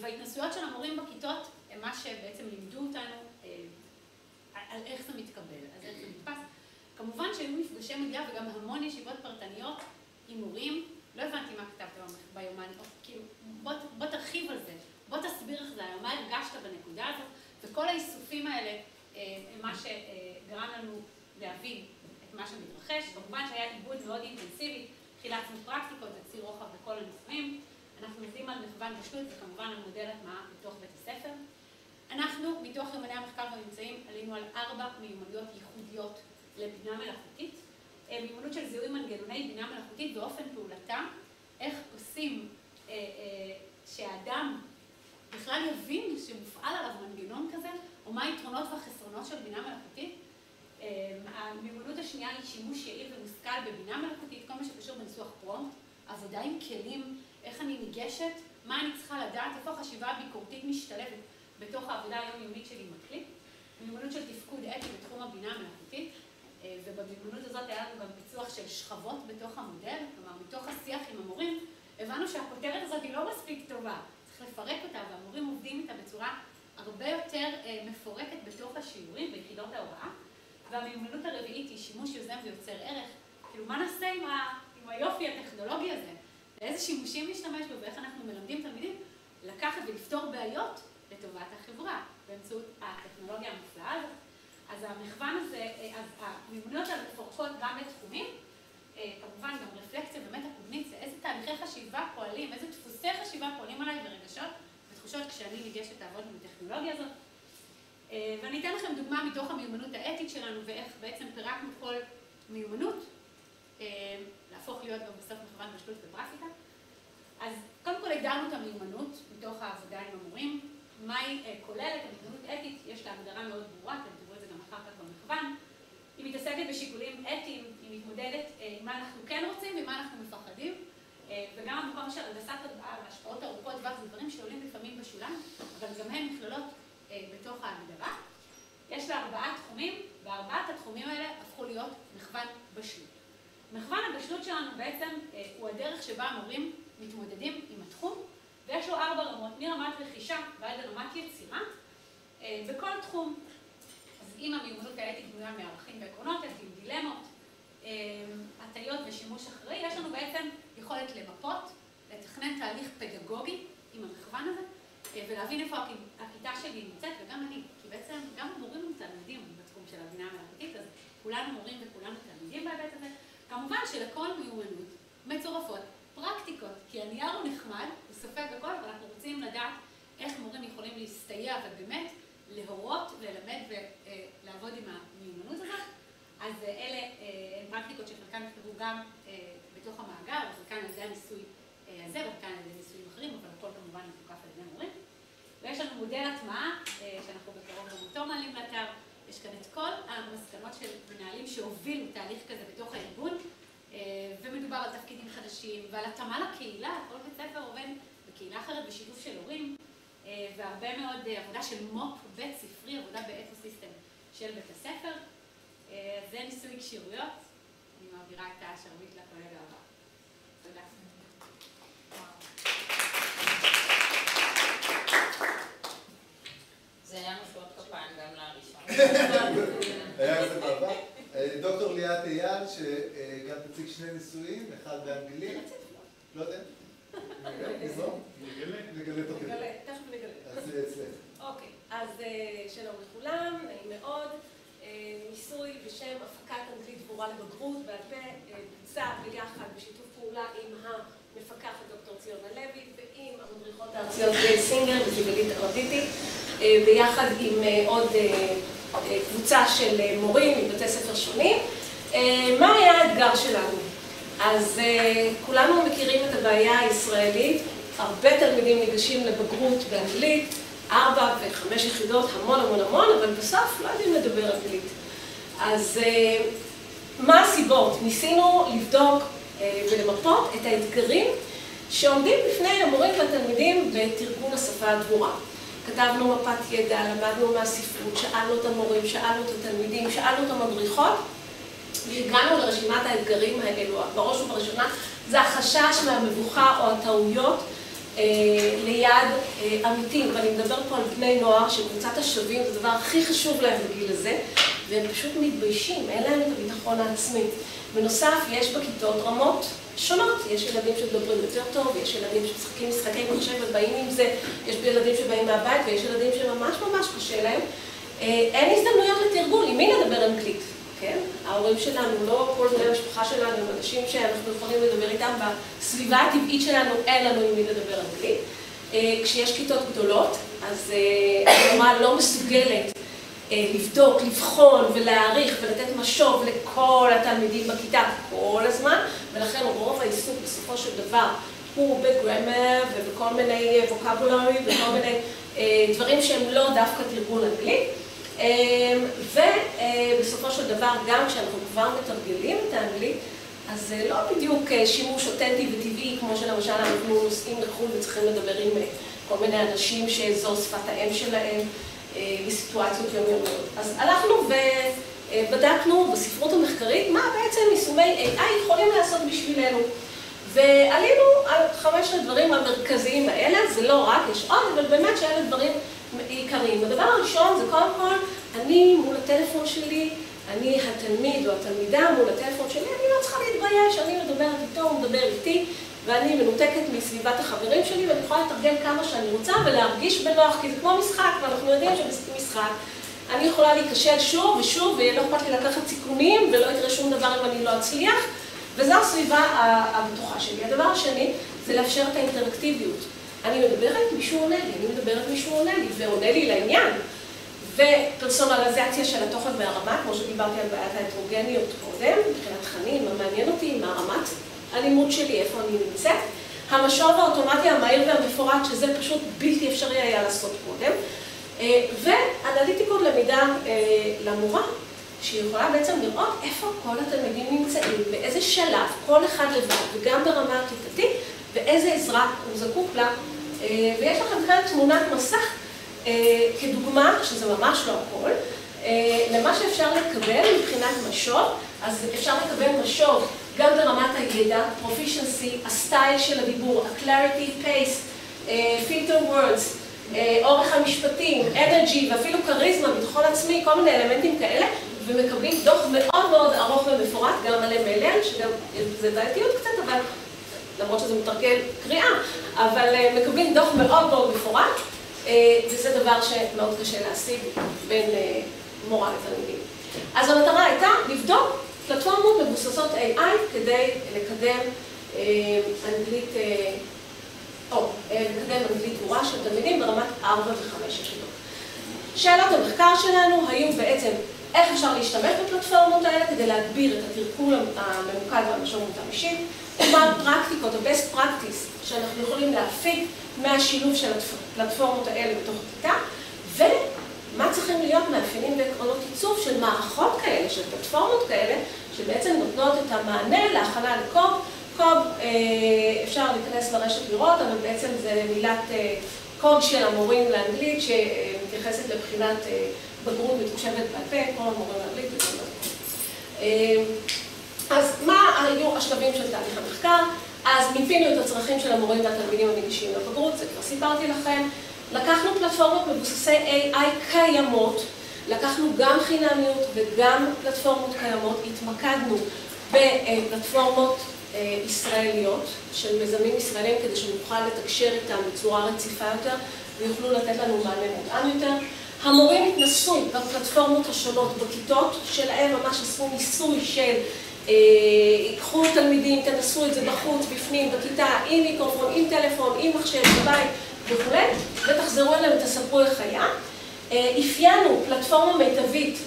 D: וההתנסויות של המורים בכיתות הם מה שבעצם לימדו אותנו על איך זה מתקבל, אז איך זה נתפס. כמובן שהיו מפגשי מדיה וגם המון ישיבות פרטניות עם מורים. לא הבנתי מה כתבת ביומן, כאילו, בוא תרחיב על זה, בוא תסביר איך זה היה, מה הרגשת בנקודה הזאת, וכל האיסופים האלה הם מה שגרם לנו להבין את מה שמתרחש. כמובן שהיה עיבוד מאוד אינטנסיבי, חילצנו פרקטיקות וציר רוחב בכל הניסויים. אנחנו עובדים על מכוון בשלות וכמובן על מודל הטמעה בתוך בית הספר. אנחנו, מתוך יומני המחקר והממצאים, עלינו על 4 מיומנויות ייחודיות לבינה מלאכותית. מיומנות של זיהוי מנגנוני בינה מלאכותית ואופן פעולתה, איך עושים שהאדם בכלל יבין שמופעל עליו מנגנון כזה, או מה היתרונות והחסרונות של בינה מלאכותית. המיומנות השנייה היא שימוש יעיל ומושכל בבינה מלאכותית, כל מה שקשור בניסוח פרומפט, עבודה עם כלים, איך אני ניגשת, מה אני צריכה לדעת, איפה החשיבה הביקורתית משתלבת בתוך העבודה היומיומית שלי עם הכלי. מיומנות של תפקוד אתי בתחום הבינה המלאכותית, ובמיומנות הזאת היה לנו גם פיצוח של שכבות בתוך המודל, כלומר מתוך השיח עם המורים, הבנו שהכותרת הזאת היא לא מספיק טובה, צריך לפרק אותה, והמורים עובדים איתה בצורה הרבה יותר מפורקת בתוך השיעורים ביחידות ההוראה. והמיומנות הרביעית היא שימוש יוזם ויוצר ערך. כאילו, מה נעשה עם היופי הטכנולוגי הזה? לאיזה שימושים להשתמש בו ואיך אנחנו מלמדים תלמידים לקחת ולפתור בעיות לטובת החברה באמצעות הטכנולוגיה המופלאה הזאת. אז המכוון הזה, אז המיומנויות האלה מפורקות גם בתחומים, כמובן גם רפלקציה ומטה-קוגניציה, איזה תהליכי חשיבה פועלים, איזה דפוסי חשיבה פועלים עליי ורגשות ותחושות כשאני ניגשת לעבוד עם הטכנולוגיה הזאת. ואני אתן לכם דוגמה מתוך המיומנות האתית שלנו ואיך בעצם פירקנו כל מיומנות להפוך להיות גם בסוף מכוון בשלות ופרקטיקה. אז קודם כל הגדרנו את המיומנות מתוך העבודה עם המורים. מה היא כוללת? המיומנות אתית, יש לה הגדרה מאוד ברורה, אתם תראו את זה גם אחר כך במכוון. היא מתעסקת בשיקולים אתיים, היא מתמודדת עם מה אנחנו כן רוצים ומה אנחנו מפחדים. וגם המקום של הנדסת תודעה והשפעות ארוכות טווח זה דברים שעולים לפעמים בשוליים, אבל גם הם מכללות בתוך ההגדרה. יש לה 4 תחומים, ו4 התחומים האלה הפכו להיות מכוון בשלות. מכוון הבשלות שלנו בעצם הוא הדרך שבה המורים מתמודדים עם התחום, ויש לו 4 רמות, מרמת רכישה ועד לרמת יצירה, בכל תחום. אז אם המיומנות האתית בנויה מערכים ועקרונות, עם דילמות, הטיות ושימוש אחראי, יש לנו בעצם יכולת למפות, לתכנן תהליך פדגוגי עם המכוון הזה, ולהבין איפה הכיתה שלי נמצאת, וגם אני, כי בעצם גם המורים הם תלמידים בתחום של הבינה המלאכותית, אז כולנו מורים וכולנו תלמידים בהיבט הזה. כמובן שלכל מיומנות מצורפות פרקטיקות, כי הנייר הוא נחמד, הוא סופג הכל, אבל אנחנו רוצים לדעת איך מורים יכולים להסתייע ובאמת להורות, ללמד ולעבוד עם המיומנות הזאת. אז אלה הן פרקטיקות שחלקן נכתבו גם בתוך המאגר, וחלקן על ידי הניסוי הזה, וחלקן על ידי ניסויים אחרים, אבל הכל כמובן מתוקף על ידי מורים. ויש לנו מודל הטמעה, שאנחנו בקרוב גם אותו מעלים לאתר. יש כאן את כל המסקנות של מנהלים שהובילו תהליך כזה בתוך הארגון, ומדובר על תפקידים חדשים ועל התאמה לקהילה, כל בית ספר עובד בקהילה אחרת בשיתוף של הורים, והרבה מאוד עבודה של מו"פ בית ספרי, עבודה באקוסיסטם של בית הספר. זה ניסוי כשירויות, אני מעבירה את השרביט לקולגה הבא. תודה.
E: זה היה מחיאות כפיים גם לראשון.
A: היה זה בעבר. דוקטור ליאת אייל, שגם תציג 2 ניסויים, אחד באנגלית. לא יודע. נגלה תוך כדי.
B: תכף נגלה.
A: אז זה אצלך.
B: אוקיי, אז שלום לכולם, נעים מאוד. ניסוי בשם הפקת אנגלית דבורה לבגרות, בעל פה בוצע ביחד בשיתוף פעולה עם המפקחת דוקטור ציונה לוי ועם המדריכות הארציות גייל סינגר וסיגלית ארדיטי, ביחד עם עוד קבוצה של מורים מבתי ספר שונים. מה היה האתגר שלנו? אז כולנו מכירים את הבעיה הישראלית, הרבה תלמידים ניגשים לבגרות באנגלית, 4 ו5 יחידות, המון, אבל בסוף לא יודעים לדבר אנגלית. אז מה הסיבות? ניסינו לבדוק ולמפות את האתגרים שעומדים בפני המורים והתלמידים בתרגול השפה הדבורה. כתבנו מפת ידע, למדנו מהספרות, שאלנו את המורים, שאלנו את התלמידים, שאלנו את המדריכות, והגענו לרשימת האתגרים האלו. בראש ובראשונה זה החשש מהמבוכה או הטעויות ליד עמיתים, ואני מדבר פה על בני נוער שקבוצת השווים זה הדבר הכי חשוב להם בגיל הזה, והם פשוט מתביישים, אין להם את הביטחון העצמי. בנוסף, יש בכיתות רמות שונות, יש ילדים שמדברים יותר טוב, יש ילדים שמשחקים משחקי מחשב ובאים עם זה, יש ילדים שבאים מהבית ויש ילדים שממש קשה להם. אין הזדמנויות לתרגול, עם מי לדבר אנגלית? כן? ההורים שלנו, לא כל בני המשפחה שלנו, הם אנשים שאנחנו יכולים לדבר איתם בסביבה הטבעית שלנו, אין לנו עם מי לדבר אנגלית. כשיש כיתות גדולות, אז המורה לא מסוגלת לבדוק, לבחון ולהעריך ולתת משוב לכל התלמידים בכיתה כל הזמן, ולכן רוב העיסוק בסופו של דבר הוא בגרמר ובכל מיני ווקבולרי וכל מיני דברים שהם לא דווקא תרגול אנגלית.
F: ובסופו של דבר, גם כשאנחנו כבר מתרגלים את האנגלית, אז זה לא בדיוק שימוש אותנטי וטבעי, כמו שלמשל אנחנו נוסעים לחו"ל וצריכים לדבר עם כל מיני אנשים שזו שפת האם שלהם בסיטואציות יומיומיות. אז הלכנו ובדקנו בספרות המחקרית מה בעצם יישומי AI יכולים לעשות בשבילנו. ועלינו על 5 הדברים המרכזיים האלה, זה לא רק, יש עוד, אבל באמת שאלה דברים עיקריים. הדבר הראשון זה קודם כל, אני מול הטלפון שלי, אני התלמיד או התלמידה מול הטלפון שלי, אני לא צריכה להתבייש, אני מדברת איתו, הוא מדבר איתי, ואני מנותקת מסביבת החברים שלי, ואני יכולה לתרגם כמה שאני רוצה ולהרגיש בנוח, כי זה כמו משחק, ואנחנו יודעים שבמשחק אני יכולה להיכשל שוב ושוב, ולא אכפת לי לקחת סיכונים, ולא יקרה שום דבר אם אני לא אצליח, וזו הסביבה הבטוחה שלי. הדבר השני זה לאפשר את האינטראקטיביות. אני מדברת, מישהו עונה לי, אני מדברת, מישהו עונה לי, ועונה לי לעניין. ופרסונליזציה של התוכן והרמה, כמו שדיברתי על בעיית ההטרוגניות קודם, מבחינת תכנים, מה מעניין אותי, מה רמת הלימוד שלי, איפה אני נמצאת. המשוב האוטומטי המהיר והמפורט, שזה פשוט בלתי אפשרי היה לעשות קודם. ואנליטיקות למידה למורה, שהיא יכולה בעצם לראות איפה כל התלמידים נמצאים, באיזה שלב, כל אחד לבד, וגם ברמה הכיתתית, ואיזה עזרה הוא זקוק לה. ויש לכם כאן תמונת מסך, כדוגמה, שזה ממש לא הכל, למה שאפשר לקבל מבחינת משוב. אז אפשר לקבל משוב גם ברמת הידע, proficiency, הסטייל של הדיבור, ה-clarity, pace, filter words, אורך המשפטים, energy ואפילו קריזמה, ביטחון עצמי, כל מיני אלמנטים כאלה, ומקבלים דוח מאוד מאוד ארוך ומפורט, גם על MLN, שגם זה בעייתיות קצת, אבל למרות שזה מתרגל קריאה, אבל מקבלים דוח מאוד מאוד מפורט, וזה דבר שמאוד קשה להשיג בין מורה לתלמידים. אז המטרה הייתה לבדוק פלטפורמות מבוססות AI כדי לקדם אנגלית, לקדם אנגלית מורה של תלמידים ברמת 4 ו-5 יחידות. שאלות המחקר שלנו היו בעצם איך אפשר להשתמש בפלטפורמות האלה כדי להגביר את התרגול הממוקד והמשמעות המשית, ומה הפרקטיקות, ה-best practice, שאנחנו יכולים להפיק מהשילוב של הפלטפורמות האלה בתוך הכיתה, ומה צריכים להיות מאפיינים ועקרונות עיצוב של מערכות כאלה, של פלטפורמות כאלה, שבעצם נותנות את המענה להכנה לקוב. קוב, אפשר להיכנס לרשת לראות, אבל בעצם זה מילת קוד של המורים לאנגלית, שמתייחסת לבחינת בגרות מתוקשבת בעל פה, כל המורים לאנגלית וכל המורים. אז מה היו השלבים של תהליך המחקר? אז מיפינו את הצרכים של המורים והתלמידים המגישים לבגרות, זה כבר סיפרתי לכם. לקחנו פלטפורמות מבוססי AI קיימות, לקחנו גם חינמיות וגם פלטפורמות קיימות, התמקדנו בפלטפורמות ישראליות, של מיזמים ישראלים, כדי שנוכל לתקשר איתם בצורה רציפה יותר, ויוכלו לתת לנו מענה מותאם יותר. המורים התנסו בפלטפורמות השונות בכיתות שלהם, ממש עשו ניסוי של ייקחו תלמידים, תנסו את זה בחוץ, בפנים, בכיתה, עם מיקרופון, עם טלפון, עם מחשב, בבית וכו', ותחזרו אליהם ותספרו איך היה. אפיינו פלטפורמה מיטבית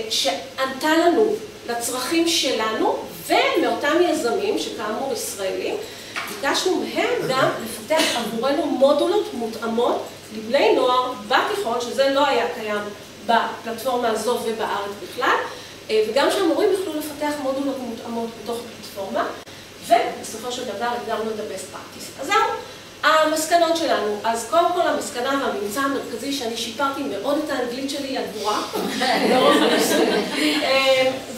F: שענתה לנו לצרכים שלנו, ומאותם יזמים, שכאמור ישראלים, ביקשנו מהם גם לפתח עבורנו מודולות מותאמות לבני נוער בתיכון, שזה לא היה קיים בפלטפורמה הזו ובארץ בכלל, וגם שהמורים יוכלו לפתח מודולות מותאמות בתוך הפלטפורמה, ובסופו של דבר הגדרנו את ה-best practice. אז זהו, המסקנות שלנו. אז קודם כל המסקנה והממצא המרכזי שאני שיפרתי מאוד את האנגלית שלי הדבורה, ברוב הנושא,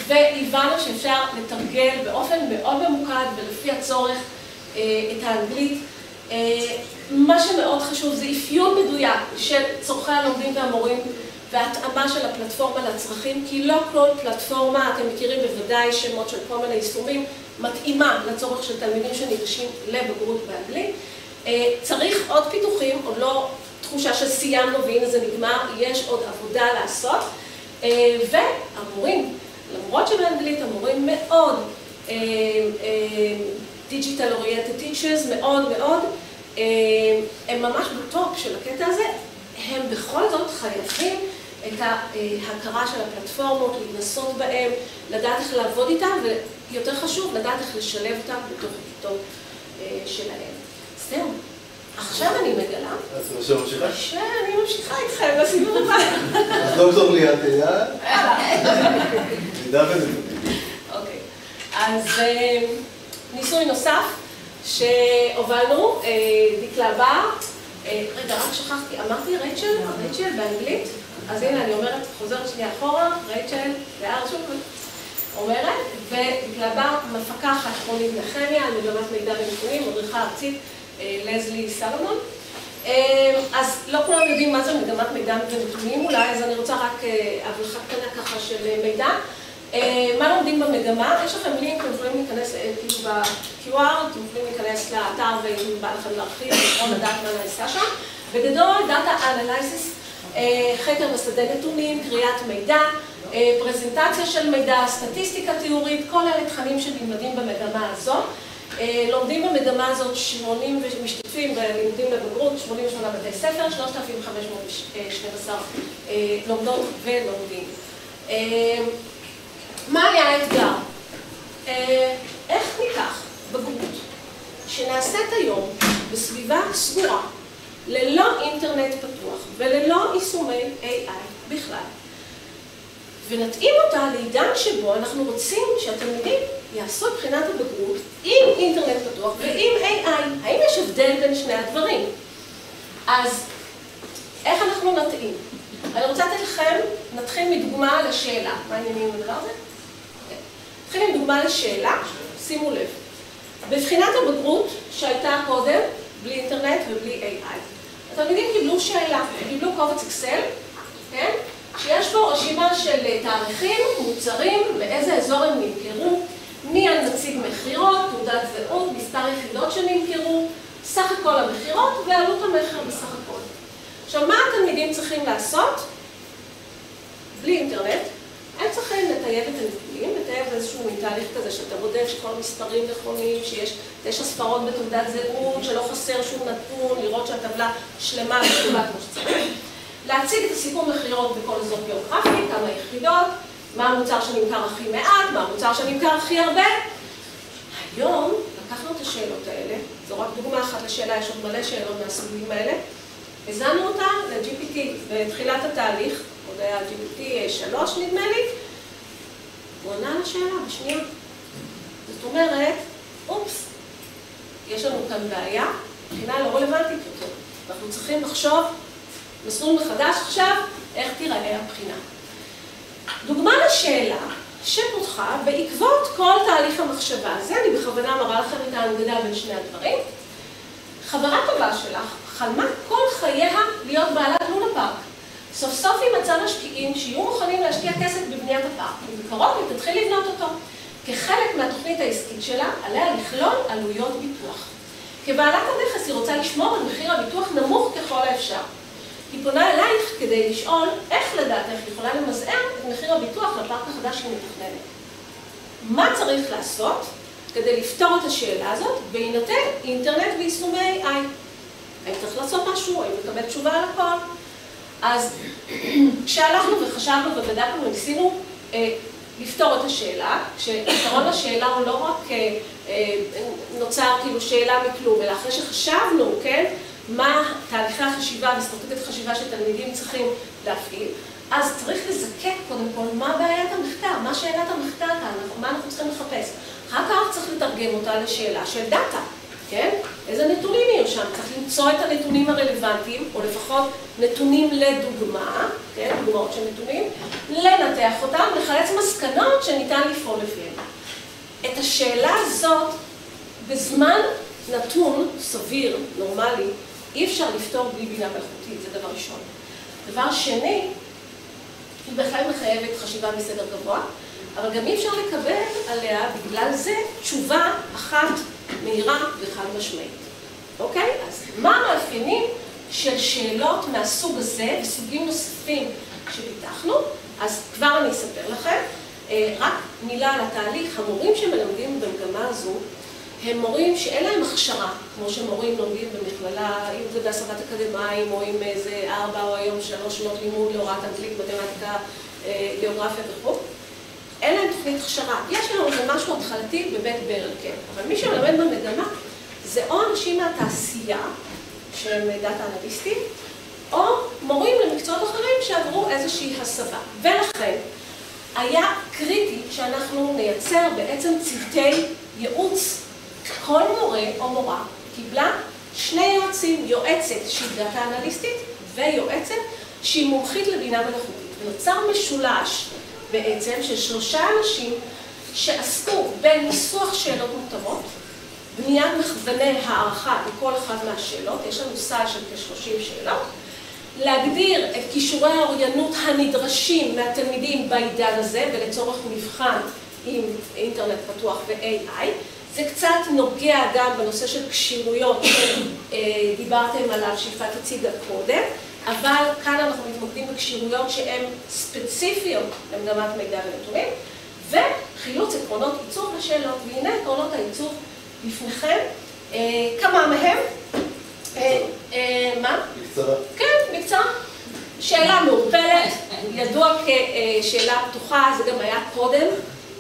F: והבנו שאפשר לתרגל באופן מאוד ממוקד ולפי הצורך את האנגלית. מה שמאוד חשוב זה אפיון מדויק של צורכי הלומדים והמורים והתאמה של הפלטפורמה לצרכים, כי לא כל פלטפורמה, אתם מכירים בוודאי שמות של כל מיני יישומים, מתאימה לצורך של תלמידים שניגשים לבגרות באנגלית. צריך עוד פיתוחים, עוד לא תחושה שסיימנו והנה זה נגמר, יש עוד עבודה לעשות. והמורים, למרות שבאנגלית המורים מאוד digital oriented teachers, מאוד מאוד, הם ממש בטופ של הקטע הזה, הם בכל זאת חייבים את ההכרה של הפלטפורמות, להתנסות בהם, לדעת איך לעבוד איתם, ויותר חשוב, לדעת איך לשלב אותם בתוך הכיתות שלהם. זהו. עכשיו אני מגלה.
A: אז עכשיו ממשיכה?
F: שאני ממשיכה איתכם לסיבוב הבא.
A: אז דוקטור ליאת אייל. מידע ונתונים.
F: אוקיי, אז ניסוי נוסף שהובלנו, דקלה בר, רגע, רק שכחתי, אמרתי רייצ'ל באנגלית, אז הנה אני אומרת, חוזרת שנייה אחורה, רייצ'ל, לאר שוב, אומרת, ודקלה בר, מפקחת חונית לכימיה, על מגמת מידע ונתונים, מדריכה ארצית, לזלי סלומון. אז לא כולם יודעים מה זה מגמת מידע ונתונים אולי, אז אני רוצה רק הבלחה קטנה ככה של מידע. מה לומדים במגמה? יש לכם לינק, אתם יכולים להיכנס כאילו ב-QR, אתם יכולים להיכנס לאתר ואם בא לכם להרחיב, או לדעת מה נעשה שם. בגדול, Data Analysis, חקר בשדה נתונים, קריאת מידע, פרזנטציה של מידע, סטטיסטיקה תיאורית, כל אלה תכנים שנלמדים במגמה הזאת. לומדים במגמה הזאת 80 משתתפים בלימודים לבגרות, 88 בתי ספר, 3,512 לומדות ולומדים. מה היה האתגר? איך ניקח בגרות שנעשית היום בסביבה סגורה, ללא אינטרנט פתוח וללא יישומי AI בכלל, ונתאים אותה לעידן שבו אנחנו רוצים שהתלמידים יעשו בחינת הבגרות עם אינטרנט פתוח ועם AI. האם יש הבדל בין שני הדברים? אז איך אנחנו נתאים? אני רוצה לתת לכם, נתחיל מדוגמה לשאלה. מה העניינים עם הדבר הזה? נתחיל עם דוגמה לשאלה, שימו לב. בבחינת הבגרות שהייתה קודם, בלי אינטרנט ובלי AI, התלמידים קיבלו שאלה, קיבלו קובץ אקסל, כן? שיש בו רשימה של תאריכים, מוצרים, באיזה אזור הם נמכרו, מי הנציג מחירות, תעודת זהות, מספר יחידות שנמכרו, סך הכל המחירות ועלות המחיר בסך הכל. עכשיו, מה התלמידים צריכים לעשות? בלי אינטרנט, הם צריכים לטייב את הנתונים, לטייב איזשהו תהליך כזה שאתה בודק שכל מספרים נכונים, שיש 9 ספרות בתעודת זהות, שלא חסר שום נתון, לראות שהטבלה שלמה וכתובה כמו שצריך. להציג את הסיכום מחירות בכל אזור גיאוגרפי, כמה יחידות, מה המוצר שנמכר הכי מעט, מה המוצר שנמכר הכי הרבה. היום לקחנו את השאלות האלה, זו רק דוגמה אחת לשאלה, יש עוד מלא שאלות מהסוגים האלה, הזנו אותה ל-GPT בתחילת התהליך, עוד היה GPT 3 נדמה לי, הוא ענה על השאלה בשנייה. זאת אומרת, אופס, יש לנו כאן בעיה, מבחינה לא רלוונטית יותר. אנחנו צריכים לחשוב מסלול מחדש עכשיו, איך תיראה הבחינה. דוגמה לשאלה שפותחה בעקבות כל תהליך המחשבה הזה, אני בכוונה מראה לכם את ההנגדה בין שני הדברים. חברה טובה שלך חלמה כל חייה להיות בעלת לונה פארק. סוף סוף היא מצאה משקיעים שיהיו מוכנים להשקיע כסף בבניית הפארק, ובקרוב היא תתחיל לבנות אותו. כחלק מהתוכנית העסקית שלה, עליה לכלול עלויות ביטוח. כבעלת הנכס היא רוצה לשמור על מחיר הביטוח נמוך ככל האפשר. היא פונה אלייך כדי לשאול איך לדעת איך היא יכולה למזער את מחיר הביטוח לפארק החדש שהיא מתכננת. מה צריך לעשות כדי לפתור את השאלה הזאת בהינתן אינטרנט ויישומי AI? האם צריך לעשות משהו? האם לקבל תשובה על הכל? אז כשהלכנו וחשבנו ובדקנו וניסינו לפתור את השאלה, כשפתרון לשאלה הוא לא רק נוצר כאילו שאלה מכלום, אלא אחרי שחשבנו, כן? מה תהליכי החשיבה ואסטרטגיית החשיבה שתלמידים צריכים להפעיל, אז צריך לזקק קודם כל מה בעיית המחקר, מה שאלת המחקר כאן, מה אנחנו צריכים לחפש. אחר כך צריך לתרגם אותה לשאלה של דאטה, כן? איזה נתונים יהיו שם? צריך למצוא את הנתונים הרלוונטיים, או לפחות נתונים לדוגמה, כן? דוגמאות של נתונים, לנתח אותם, לחלץ מסקנות שניתן לפעול לפיהם. את השאלה הזאת, בזמן נתון סביר, נורמלי, אי אפשר לפתור בלי בינה מלאכותית, זה דבר ראשון. דבר שני, היא בהחלט מחייבת חשיבה מסדר גבוה, אבל גם אי אפשר לקבל עליה בגלל זה תשובה אחת מהירה וחד משמעית. אוקיי? אז מה המאפיינים של שאלות מהסוג הזה וסוגים נוספים שפיתחנו? אז כבר אני אספר לכם. רק מילה על התהליך, המורים שמלמדים במגמה הזו, הם מורים שאין להם הכשרה, כמו שמורים לומדים במכללה, אם זה בהסבת אקדמיים, או עם איזה 4 או היום 3 שנות לימוד להוראת אנגלית, מתמטיקה, גיאוגרפיה וכו'. אין להם תוכנית הכשרה. יש לנו איזה משהו התחלתי בבית ברל, כן. אבל מי שמלמד במגמה זה או אנשים מהתעשייה, שהם דאטה אנליסטים, או מורים איזושהי הסבה. ולכן היה קריטי שאנחנו נייצר בעצם צוותי ייעוץ. כל מורה או מורה קיבלה 2 יועצים, יועצת שהיא דאטה אנליסטית ויועצת שהיא מומחית לבינה מלאכותית. ונוצר משולש בעצם של 3 אנשים שעסקו בניסוח שאלות מותאמות, בניית מכווני הערכה לכל אחת מהשאלות, יש לנו סל של כ-30 שאלות, להגדיר את כישורי האוריינות הנדרשים מהתלמידים בעידן הזה ולצורך מבחן עם אינטרנט פתוח ו-AI. זה קצת נוגע גם בנושא של כשירויות שדיברתם עליו שיפעת הציגה קודם, אבל כאן אנחנו מתמקדים בכשירויות שהן ספציפיות למגמת מידע ונתונים, וחילוץ עקרונות עיצוב לשאלות, והנה עקרונות העיצוב בפניכם, כמה מהם. מה?
A: בקצרה.
F: כן, בקצרה. שאלה מעורפלת, ידוע כשאלה פתוחה, זה גם היה קודם,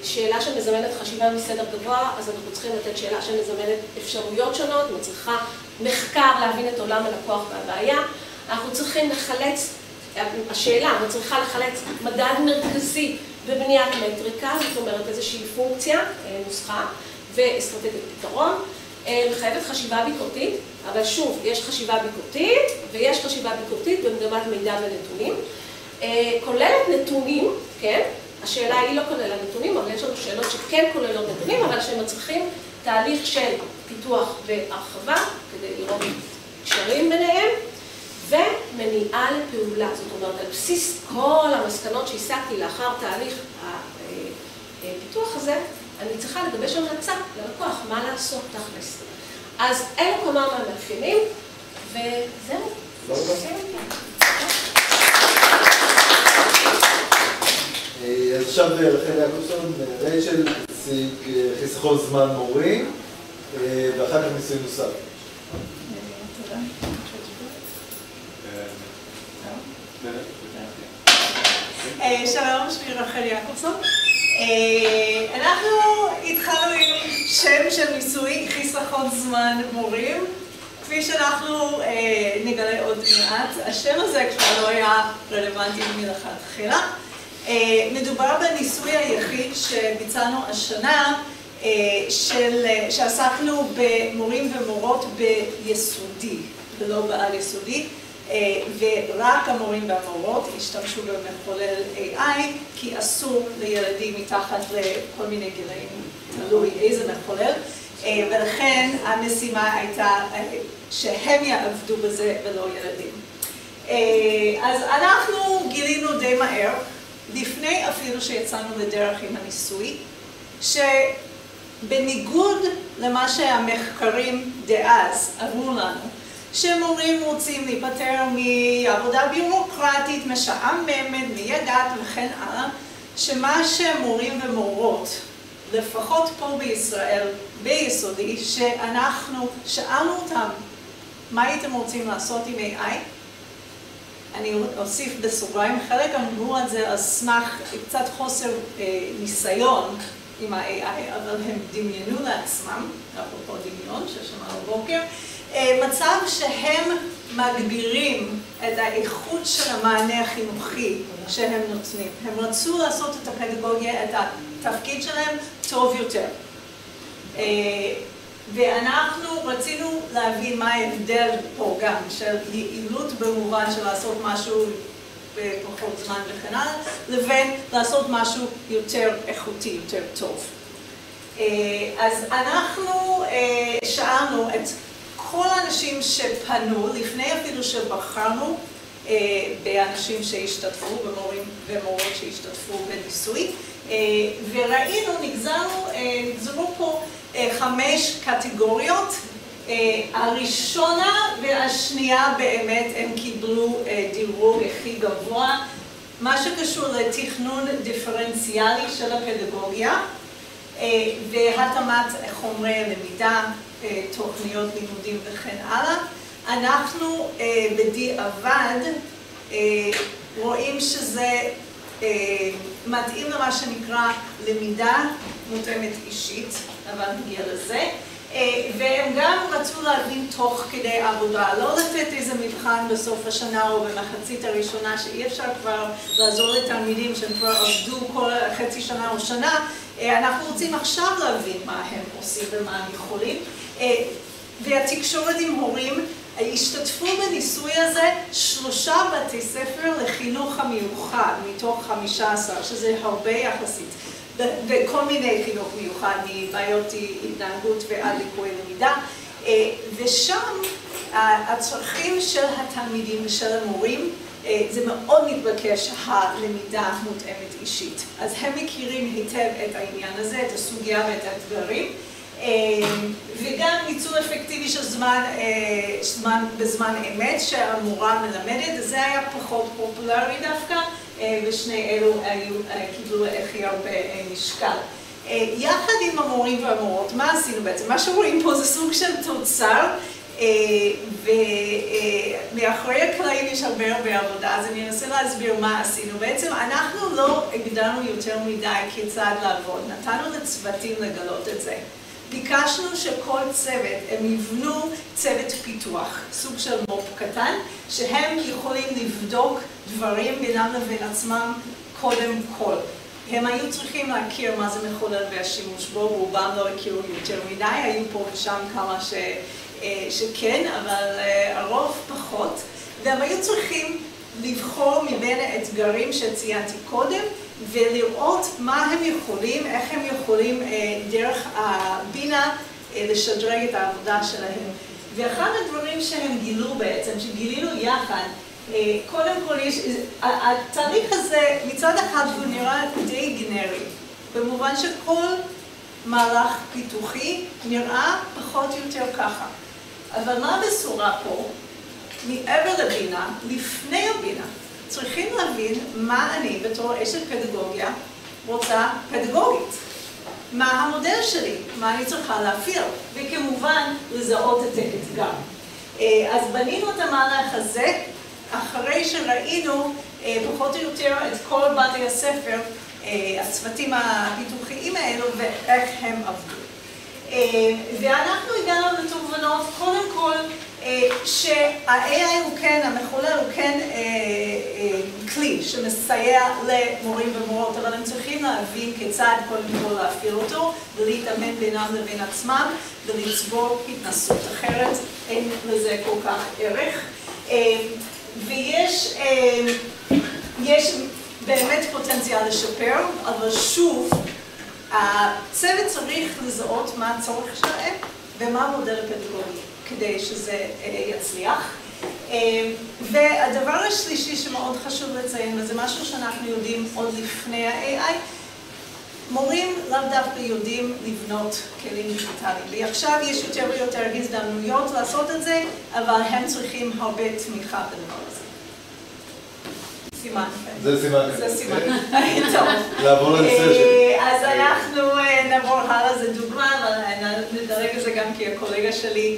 F: שאלה שמזמנת חשיבה מסדר גבוה, אז אנחנו צריכים לתת שאלה שמזמנת אפשרויות שונות, מצריכה מחקר להבין את עולם הלקוח והבעיה. אנחנו צריכים לחלץ, השאלה מצריכה לחלץ מדד מרכזי בבניית מטריקה, זאת אומרת איזושהי פונקציה, נוסחה ואסטרטגיית פתרון. מחייבת חשיבה ביקורתית, אבל שוב, יש חשיבה ביקורתית ויש חשיבה ביקורתית במגמת מידע ונתונים. כוללת נתונים, כן? השאלה היא לא כוללת נתונים, אבל יש לנו שאלות שכן כוללות נתונים, אבל שמצריכים תהליך של פיתוח והרחבה, כדי לראות קשרים ביניהם, ומניעה לפעולה. זאת אומרת, על בסיס כל המסקנות שהשגתי לאחר תהליך הפיתוח הזה, אני צריכה לגבש המלצה ללקוח, מה לעשות תכלס. אז אלו כמה מהמאפיינים, וזהו.
A: אז עכשיו רחל יעקובסון, רייצ'ל תציג חיסכון זמן מורים, ואחר כך ניסוי נוסף.
G: תודה. שלום, שמי רחל יעקובסון. אנחנו התחלנו עם שם של ניסוי חיסכון זמן מורים. כפי שאנחנו נגלה עוד מעט, השם הזה כבר לא היה רלוונטי מלכתחילה. מדובר בניסוי היחיד שביצענו השנה, שעסקנו במורים ומורות ביסודי ולא בעל יסודי, ורק המורים והמורות השתמשו במחולל AI, כי אסור לילדים מתחת לכל מיני גילאים, תלוי איזה מחולל, ולכן המשימה הייתה שהם יעבדו בזה ולא ילדים. אז אנחנו גילינו די מהר, לפני אפילו שיצאנו לדרך עם הניסוי, שבניגוד למה שהמחקרים דאז אמרו לנו, שמורים רוצים להיפטר מעבודה ביורוקרטית, משעממת, מייגעת וכן הלאה, שמה שמורים ומורות, לפחות פה בישראל, ביסודי, שאנחנו שאלנו אותם, מה הייתם רוצים לעשות עם AI? אני אוסיף בסוגריים, חלק אמרו את זה על סמך קצת חוסר ניסיון עם ה-AI, אבל הם דמיינו לעצמם, אפרופו דמיון ששמענו בוקר, מצב שהם מגבירים את האיכות של המענה החינוכי שהם נותנים. הם רצו לעשות את הפדגוגיה, את התפקיד שלהם טוב יותר. ואנחנו רצינו להבין מה ההבדל פה גם של יעילות במובן של לעשות משהו בפחות זמן וכן הלאה, לבין לעשות משהו יותר איכותי, יותר טוב. אז אנחנו שאלנו את כל האנשים שפנו, לפני אפילו שבחרנו באנשים שהשתתפו, במורים ומורות שהשתתפו בניסוי, וראינו, נגזרו פה 5 קטגוריות. הראשונה והשנייה באמת הם קיבלו דירוג הכי גבוה, מה שקשור לתכנון דיפרנציאלי של הפדגוגיה והתאמת חומרי למידה, תוכניות לימודים וכן הלאה. אנחנו בדיעבד רואים שזה מתאים למה שנקרא למידה מותאמת אישית, אבל נגיע לזה. והם גם רצו להבין תוך כדי עבודה, לא לתת איזה מבחן בסוף השנה או במחצית הראשונה שאי אפשר כבר לעזור לתלמידים שהם כבר עבדו כל חצי שנה או שנה, אנחנו רוצים עכשיו להבין מה הם עושים ומה הם יכולים. והתקשורת עם הורים, השתתפו בניסוי הזה 3 בתי ספר לחינוך המיוחד מתוך 15, שזה הרבה יחסית. וכל מיני חינוך מיוחד, מבעיות התנהגות ועד ליקוי למידה, ושם הצרכים של התלמידים ושל המורים, זה מאוד מתבקש הלמידה מותאמת אישית. אז הם מכירים היטב את העניין הזה, את הסוגיה ואת האתגרים, וגם ניצול אפקטיבי של בזמן אמת שהמורה מלמדת, זה היה פחות פופולרי דווקא, ושני אלו קיבלו הכי הרבה משקל. יחד עם המורים והמורות, מה עשינו בעצם? מה שרואים פה זה סוג של תוצר, ומאחורי הקלעים יש הרבה עבודה, אז אני אנסה להסביר מה עשינו. בעצם אנחנו לא הגדרנו יותר מדי כיצד לעבוד, נתנו לצוותים לגלות את זה. ביקשנו שכל צוות, הם יבנו צוות פיתוח, סוג של מופ קטן, שהם יכולים לבדוק דברים בינם לבין עצמם קודם כל. הם היו צריכים להכיר מה זה מחולל והשימוש בו, רובם לא הכירו יותר מדי, היו פה ושם כמה שכן, אבל הרוב פחות, והם היו צריכים לבחור מבין האתגרים שציינתי קודם, ולראות מה הם יכולים, איך הם יכולים דרך הבינה לשדרג את העבודה שלהם. ואחד הדברים שהם גילו בעצם, שגילינו יחד, קודם כל התהליך הזה מצד אחד הוא נראה די גנרי, במובן שכל מהלך פיתוחי נראה פחות או יותר ככה. אבל מה הבשורה פה? מעבר לבינה, לפני הבינה, צריכים להבין מה אני בתור אשת פדגוגיה רוצה פדגוגית. מה המודל שלי, מה אני צריכה להפעיל, וכמובן לזהות את האתגר. אז בנינו את המהלך הזה, אחרי שראינו פחות או יותר את כל בתי הספר, הצוותים הפיתוחיים האלו ואיך הם עבדו. ואנחנו הגענו לתובנות, קודם כל, שה-AI הוא כן, המחולל הוא כן כלי שמסייע למורים ומורות, אבל הם צריכים להבין כיצד קודם כל להפעיל אותו ולהתאמן בינם לבין עצמם ולצבור התנסות, אחרת אין לזה כל כך ערך. ויש באמת פוטנציאל לשפר, אבל שוב, הצוות צריך לזהות מה הצורך שלהם ומה המודל הפדגוגי כדי שזה יצליח. והדבר השלישי שמאוד חשוב לציין, וזה משהו שאנחנו יודעים עוד לפני ה-AI, מורים לאו דווקא יודעים לבנות כלים דיגיטליים. ועכשיו יש יותר ויותר הזדמנויות לעשות את זה, אבל הם צריכים הרבה תמיכה בדבר הזה. סימן.
A: זה סימן.
G: זה סימן. טוב.
A: לעבור לנושא שלי.
G: אז אנחנו נעבור הלאה, זה דוגמה, אבל נדרג את זה גם כי הקולגה שלי,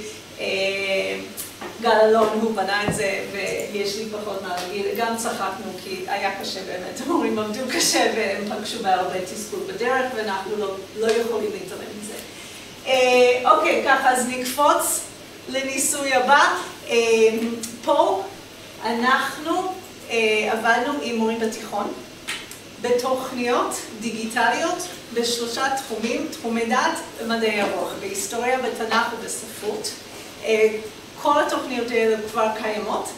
G: גל אלון, הוא בנה את זה, ויש לי פחות מה להגיד. גם צחקנו כי היה קשה באמת, המורים עבדו קשה והם פגשו בהרבה תסכול בדרך, ואנחנו לא יכולים להתעלם מזה. אוקיי, ככה, אז נקפוץ לניסוי הבא. פה אנחנו עבדנו עם מורים בתיכון, בתוכניות דיגיטליות, בשלושה תחומים, תחומי דת ומדעי הרוח, בהיסטוריה, בתנ"ך ובספרות. כל התוכניות האלה כבר קיימות.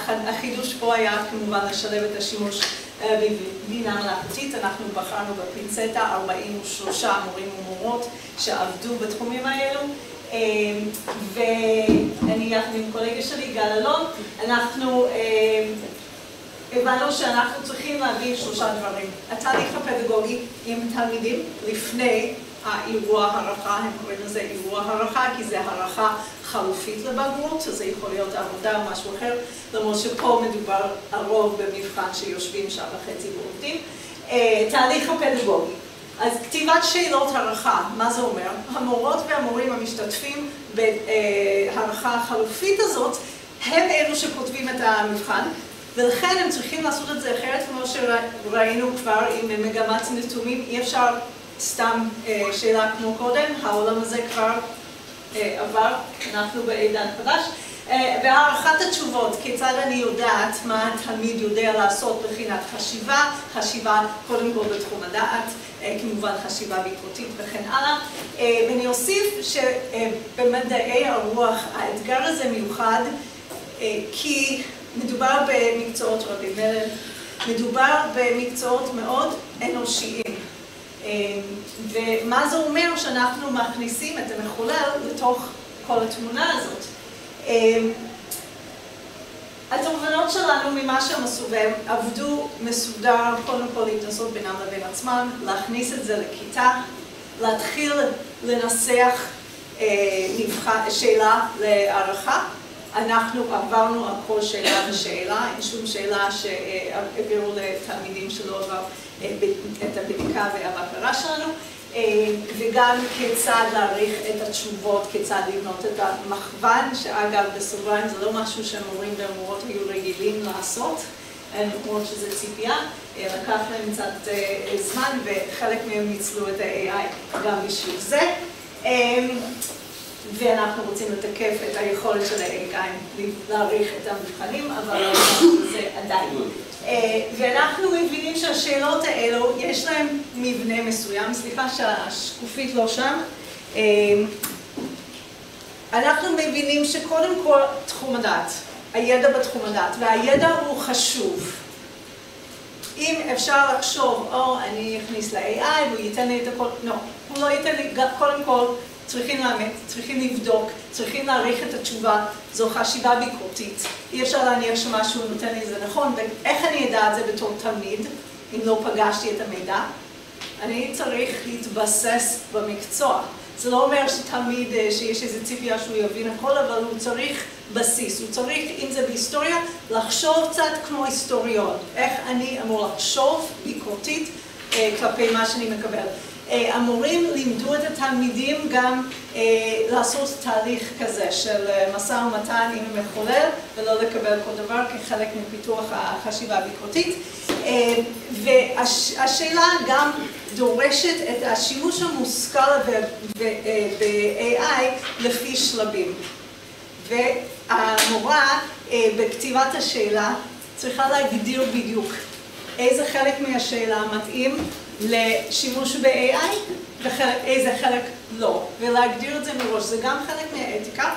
G: החידוש פה היה כמובן לשלב את השימוש בבינה מלאכותית. אנחנו בחרנו בפינצטה 43 מורים ומורות שעבדו בתחומים האלו. ואני יחד עם קולגה שלי, גל אלון, אנחנו הבנו שאנחנו צריכים להבין שלושה דברים. התהליך הפדגוגי עם תלמידים לפני האירוע הערכה, הם קוראים לזה אירוע הערכה, כי זה הערכה חלופית לבגרות, אז זה יכול להיות עבודה או משהו אחר, למרות שפה מדובר הרוב במבחן שיושבים שעה וחצי ועובדים. תהליך הפדגוגי. אז כתיבת שאלות הערכה, מה זה אומר? המורות והמורים המשתתפים בהערכה החלופית הזאת, הם אלו שכותבים את המבחן, ולכן הם צריכים לעשות את זה אחרת, כמו שראינו כבר עם מגמת נתונים, אי אפשר סתם שאלה כמו קודם, העולם הזה כבר עבר, אנחנו בעידן חדש. והערכת התשובות, כיצד אני יודעת מה התלמיד יודע לעשות בחינת חשיבה, חשיבה קודם כל בתחום הדעת, כמובן חשיבה ביקורתית וכן הלאה. ואני אוסיף שבמדעי הרוח האתגר הזה מיוחד, כי מדובר במקצועות רבים, מדובר במקצועות מאוד אנושיים. ומה זה אומר שאנחנו מכניסים את המחולל לתוך כל התמונה הזאת? התובנות שלנו ממה שהם עשו, והם עבדו מסודר, קודם כל להתנסות בינם לבין עצמם, להכניס את זה לכיתה, להתחיל לנסח שאלה להערכה. אנחנו עברנו על כל שאלה ושאלה, אין שום שאלה שהעבירו לתלמידים שלא עבר את הבדיקה והבקרה שלנו, וגם כיצד להעריך את התשובות, כיצד לבנות את המכוון, שאגב בסוגריים זה לא משהו שהמורים והמורות היו רגילים לעשות, למרות שזה ציפייה, לקח להם קצת זמן וחלק מהם ניצלו את ה-AI גם בשביל זה. ואנחנו רוצים לתקף את היכולת של ה-AI להעריך את המבחנים, אבל זה עדיין. ואנחנו מבינים שהשאלות האלו, יש להם מבנה מסוים, סליחה שהשקופית לא שם. אנחנו מבינים שקודם כל תחום הדעת, הידע בתחום הדעת, והידע הוא חשוב. אם אפשר לחשוב, אני אכניס ל-AI והוא ייתן לי את הכל, לא, הוא לא ייתן לי, קודם כל, צריכים לאמת, צריכים לבדוק, צריכים להעריך את התשובה, זו חשיבה ביקורתית. אי אפשר להניח שמשהו נותן לי זה נכון, ואיך אני אדע את זה בתור תלמיד, אם לא פגשתי את המידע? אני צריך להתבסס במקצוע. זה לא אומר שתלמיד שיש איזו ציפייה שהוא יבין הכל, אבל הוא צריך בסיס. הוא צריך, אם זה בהיסטוריה, לחשוב קצת כמו היסטוריון. איך אני אמור לחשוב ביקורתית כלפי מה שאני מקבל. המורים לימדו את התלמידים גם לעשות תהליך כזה של משא ומתן עם המחולל ולא לקבל כל דבר כחלק מפיתוח החשיבה הביקורתית. והשאלה גם דורשת את השימוש המושכל ב-AI לפי שלבים. והמורה בכתיבת השאלה צריכה להגדיר בדיוק איזה חלק מהשאלה מתאים לשימוש ב-AI ואיזה חלק לא, ולהגדיר את זה מראש. זה גם חלק מהאתיקה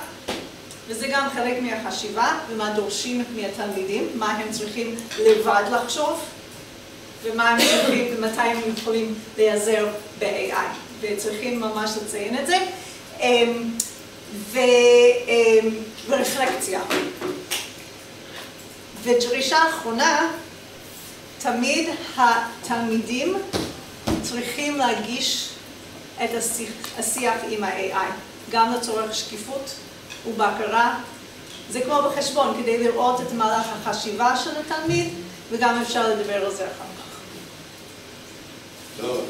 G: וזה גם חלק מהחשיבה ומה דורשים מהתלמידים, מה הם צריכים לבד לחשוב ומה הם צריכים ומתי הם יכולים להיעזר ב-AI, וצריכים ממש לציין את זה. ורפלקציה. ודרישה אחרונה, תמיד התלמידים צריכים להגיש את השיח עם ה-AI, גם לצורך שקיפות ובקרה. זה כמו בחשבון, כדי לראות את מהלך החשיבה של התלמיד, וגם אפשר לדבר על זה אחר כך.
A: טוב.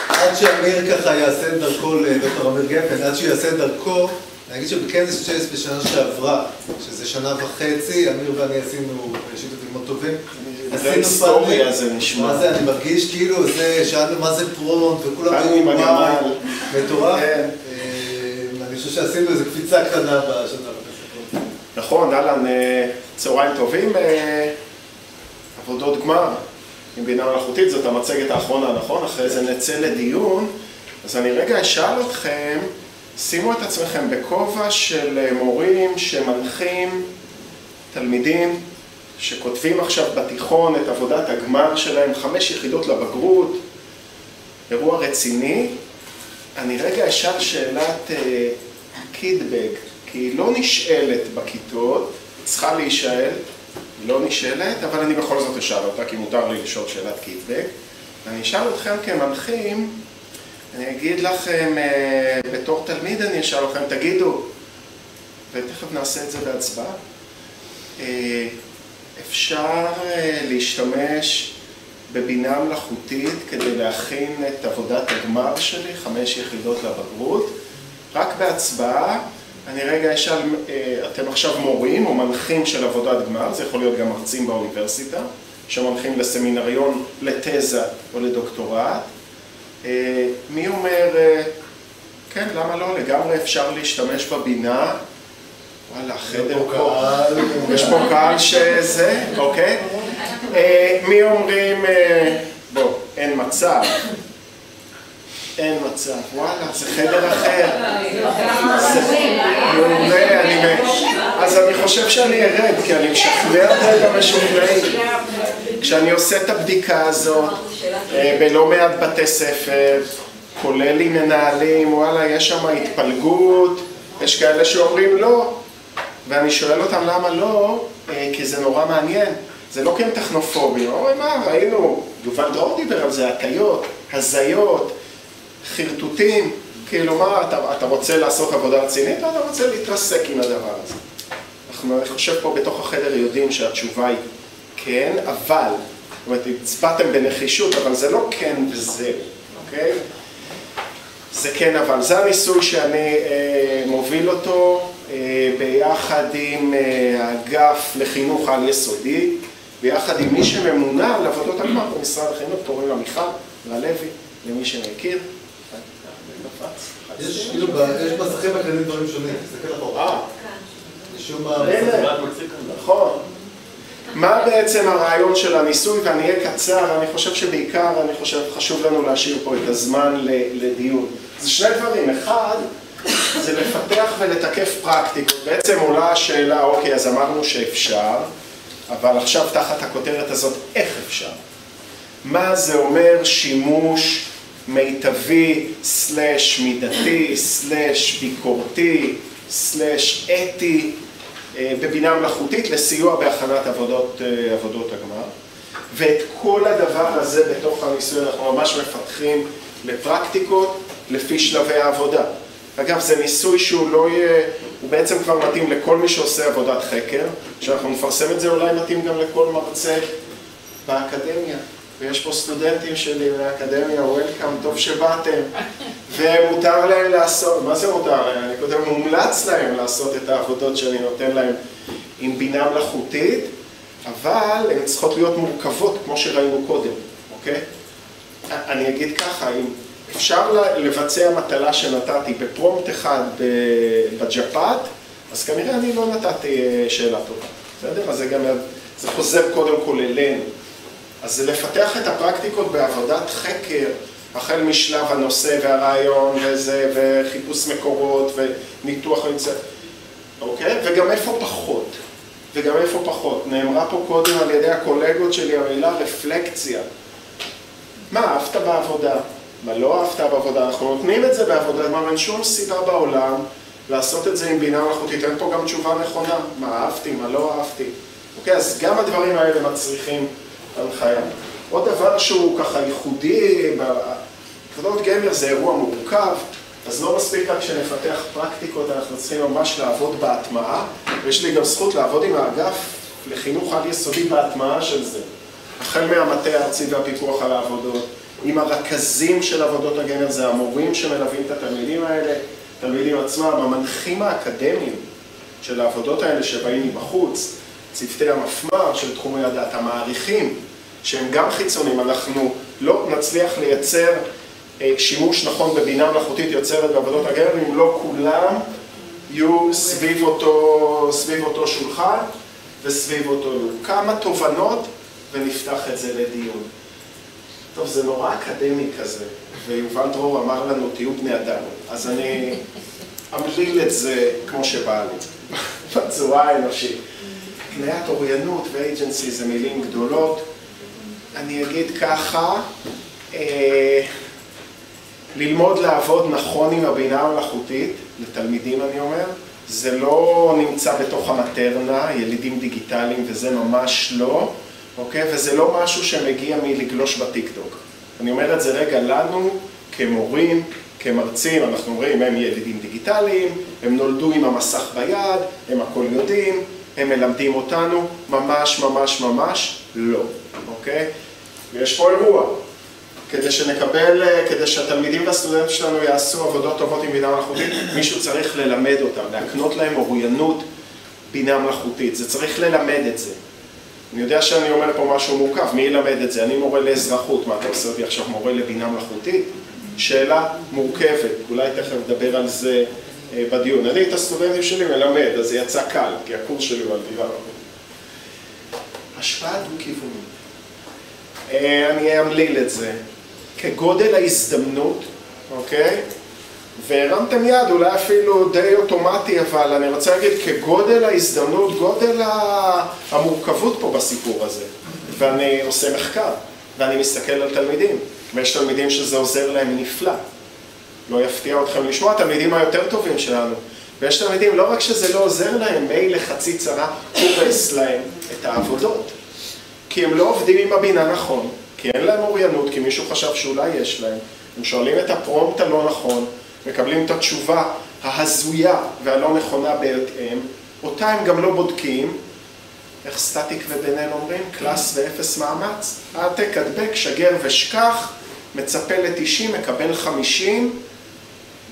A: עד שאמיר ככה יעשה את דרכו לדוקטור אמיר גפן, עד שהוא יעשה את דרכו, אני אגיד שבכנס צ'ייס בשנה שעברה, שזה שנה וחצי, אמיר ואני עשינו שיתופים מאוד טובים.
H: זה היסטוריה, זה נשמע.
A: מה זה, אני מרגיש כאילו, שאלנו מה זה פרונט, וכולם היו מטורף. אני חושב שעשינו איזו קפיצה קטנה בשנה וחצי.
H: נכון, אהלן, צהריים טובים, עבודות גמר. עם בינה מלאכותית, זאת המצגת האחרונה, נכון? אחרי זה נצא לדיון. אז אני רגע אשאל אתכם, שימו את עצמכם בכובע של מורים שמנחים תלמידים שכותבים עכשיו בתיכון את עבודת הגמר שלהם, 5 יחידות לבגרות, אירוע רציני. אני רגע אשאל שאלת קידבק, כי היא לא נשאלת בכיתות, צריכה להישאל, היא לא נשאלת, אבל אני בכל זאת אשאל אותה, כי מותר לי לשאול שאלת קידבק. ואני אשאל אתכם כמנחים, אני אגיד לכם, בתור תלמיד אני אשאל לכם, תגידו, ותכף נעשה את זה בהצבעה, אפשר להשתמש בבינה מלאכותית כדי להכין את עבודת הגמר שלי, 5 יחידות לבגרות, רק בהצבעה. אני רגע אשאל, אתם עכשיו מורים או מנחים של עבודת גמר, זה יכול להיות גם מרצים באוניברסיטה, שמנחים לסמינריון, לתזה או לדוקטורט. מי אומר, כן, למה לא? לגמרי אפשר להשתמש בבינה. וואלה, חדר פה. יש פה קהל שזה, אוקיי? מי אומרים, בוא, אין מצב. אין מצב, וואלה, זה חדר אחר. אז אני חושב שאני ארד, כי אני משכנע את המשוכנעים. כשאני עושה את הבדיקה הזו, בלא מעט בתי ספר, כולל עם מנהלים, וואלה, יש שם התפלגות, יש כאלה שאומרים לא, ואני שואל אותם למה לא, כי זה נורא מעניין. זה לא כי הם טכנופובים, אומרים מה, ראינו, יובל דרור דיבר על זה, הטיות, הזיות, חרטוטים, כאילו מה, אתה רוצה לעשות עבודה רצינית או אתה רוצה להתרסק עם הדבר הזה? אני חושב פה בתוך החדר יודעים שהתשובה היא כן, אבל, זאת אומרת, הצבעתם בנחישות, אבל זה לא כן וזה, אוקיי? זה כן, אבל זה הניסוי שאני מוביל אותו ביחד עם האגף לחינוך על יסודי, ביחד עם מי שממונה על עבודות הגמר במשרד החינוך, קוראים לה מיכל לוי, למי שמכיר.
A: יש מסכים מקרנים דברים שונים, תסתכל אחורה.
H: נכון. מה בעצם הרעיון של הניסוי, ואני אהיה קצר, אני חושב שבעיקר, חשוב לנו להשאיר פה את הזמן לדיון. זה שני דברים, אחד, זה לפתח ולתקף פרקטיקות. בעצם עולה השאלה, אוקיי, אז אמרנו שאפשר, אבל עכשיו תחת הכותרת הזאת, איך אפשר? מה זה אומר שימוש מיטבי, סלש מידתי, סלש ביקורתי, סלש אתי, בבינה מלאכותית לסיוע בהכנת עבודות הגמר. ואת כל הדבר הזה בתוך הניסוי אנחנו ממש מפתחים לפרקטיקות לפי שלבי העבודה. אגב, זה ניסוי שהוא לא יהיה, הוא בעצם כבר מתאים לכל מי שעושה עבודת חקר, כשאנחנו נפרסם את זה אולי מתאים גם לכל מרצה באקדמיה. ויש פה סטודנטים שלי באקדמיה, וולקאם, טוב שבאתם, ומותר להם לעשות, מה זה מותר להם? אני כותב, מומלץ להם לעשות את העבודות שאני נותן להם עם בינה מלאכותית, אבל הן צריכות להיות מורכבות, כמו שראינו קודם, אוקיי? אני אגיד ככה, אם אפשר לבצע מטלה שנתתי בפרומפט אחד בג'פט, אז כנראה אני לא נתתי שאלה טובה, בסדר? אז זה חוזר קודם כל אלינו. אז זה לפתח את הפרקטיקות בעבודת חקר, החל משלב הנושא והרעיון וזה, וחיפוש מקורות וניתוח ונצא, אוקיי? וגם איפה פחות. נאמרה פה קודם על ידי הקולגות שלי המילה רפלקציה. מה אהבת בעבודה? מה לא אהבת בעבודה? אנחנו נותנים את זה בעבודה, מה אין שום סיבה בעולם לעשות את זה עם בינה מלאכותית. אין פה גם תשובה נכונה, מה אהבתי, מה לא אהבתי. אוקיי, אז גם הדברים האלה מצריכים הנחיה. עוד דבר שהוא ככה ייחודי, עבודות גמר זה אירוע מורכב, אז לא מספיק רק שנפתח פרקטיקות, אנחנו צריכים ממש לעבוד בהטמעה, ויש לי גם זכות לעבוד עם האגף לחינוך על יסודי בהטמעה של זה. החל מהמטה הארצי והפיקוח על העבודות, עם הרכזים של עבודות הגמר, זה המורים שמלווים את התלמידים האלה, תלמידים עצמם, המנחים האקדמיים של העבודות האלה שבאים מבחוץ, צוותי המפמ"ר של תחומי הדעת, המעריכים, שהם גם חיצונים, אנחנו לא נצליח לייצר שימוש נכון בבינה מלאכותית יוצרת בעבודות הגמר, אם לא כולם יהיו סביב אותו שולחן וסביב אותו לוק. כמה תובנות ונפתח את זה לדיון. טוב, זה נורא אקדמי כזה, ויובל דרור אמר לנו, תהיו בני אדם. אז אני אמליל את זה כמו שבא לי, בצורה האנושית. קניית אוריינות ואייג'נסי זה מילים גדולות. אני אגיד ככה, ללמוד לעבוד נכון עם הבינה המלאכותית, לתלמידים אני אומר, זה לא נמצא בתוך המטרנה, ילידים דיגיטליים וזה ממש לא, אוקיי? וזה לא משהו שמגיע מלגלוש בטיקטוק. אני אומר את זה רגע לנו, כמורים, כמרצים, אנחנו אומרים, הם ילידים דיגיטליים, הם נולדו עם המסך ביד, הם הכל יודעים, הם מלמדים אותנו, ממש ממש ממש לא, אוקיי? ויש פה אירוע, כדי שהתלמידים והסטודנטים שלנו יעשו עבודות טובות עם בינה מלאכותית, מישהו צריך ללמד אותם, להקנות להם אוריינות בינה מלאכותית, זה צריך ללמד את זה. אני יודע שאני אומר פה משהו מורכב, מי ילמד את זה? אני מורה לאזרחות, מה אתה עושה אותי עכשיו מורה לבינה מלאכותית? שאלה מורכבת, אולי תכף נדבר על זה בדיון. אני את הסטודנטים שלי מלמד, אז זה יצא קל, כי הקורס שלי הוא על דיבר. השפעה דו-כיוונית. אני אמליל את זה. כגודל ההזדמנות, אוקיי? והרמתם יד, אולי אפילו די אוטומטי, אבל אני רוצה להגיד, כגודל ההזדמנות, גודל המורכבות פה בסיפור הזה. ואני עושה מחקר, ואני מסתכל על תלמידים. ויש תלמידים שזה עוזר להם נפלא. לא יפתיע אתכם לשמוע, התלמידים היותר טובים שלנו. ויש תלמידים, לא רק שזה לא עוזר להם, מילא חצי צרה, הורס להם את העבודות. כי הם לא עובדים עם הבינה נכון, כי אין להם אוריינות, כי מישהו חשב שאולי יש להם. הם שואלים את הפרומפט הלא נכון, מקבלים את התשובה ההזויה והלא נכונה בהתאם, אותה הם גם לא בודקים, איך סטטיק ובן אל אומרים? קלאס ואפס מאמץ. העתק הדבק, שגר ושכח, מצפה ל-90, מקבל 50,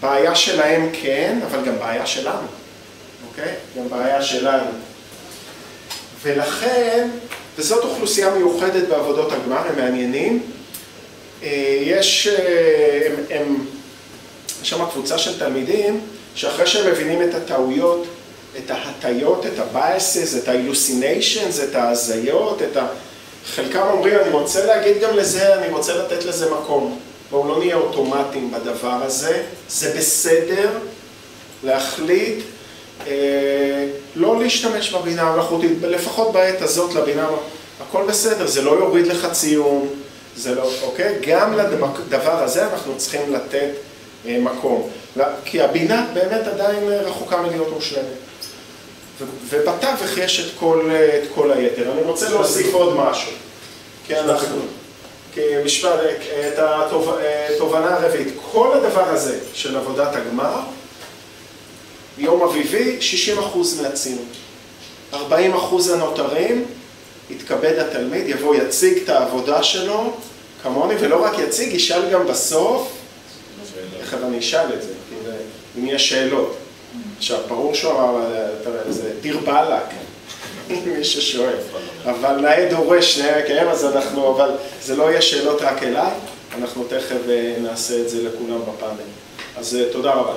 H: בעיה שלהם כן, אבל גם בעיה שלנו, אוקיי? גם בעיה שלנו. ולכן, וזאת אוכלוסייה מיוחדת בעבודות הגמר, הם מעניינים. יש שם קבוצה של תלמידים, שאחרי שהם מבינים את הטעויות, את ההטיות, את ה-biases, את ה-hallucinations, את ההזיות, חלקם אומרים, אני רוצה להגיד גם לזה, אני רוצה לתת לזה מקום. בואו לא נהיה אוטומטיים בדבר הזה, זה בסדר להחליט לא להשתמש בבינה המלאכותית, לפחות בעת הזאת לבינה, הכל בסדר, זה לא יוריד לך ציון, זה לא, אוקיי? גם לדבר הזה אנחנו צריכים לתת מקום, כי הבינה באמת עדיין רחוקה מלהיות מושלמת. ובתווך יש את כל היתר. אני רוצה להוסיף עוד משהו. כמשפט, את התובנה הרביעית. כל הדבר הזה של עבודת הגמר, יום אביבי, 60% מהציון. 40% הנותרים, יתכבד התלמיד, יבוא יציג את העבודה שלו, כמוני, ולא רק יציג, ישאל גם בסוף, איך אני אשאל את זה, אם יש שאלות. עכשיו, ברור שהוא אמר, זה דיר באלק, מי ששואל. אבל נאה דורש שני מקיים, אז אנחנו, אבל זה לא יהיה שאלות רק אליי, אנחנו תכף נעשה את זה לכולם בפאנל. אז תודה רבה.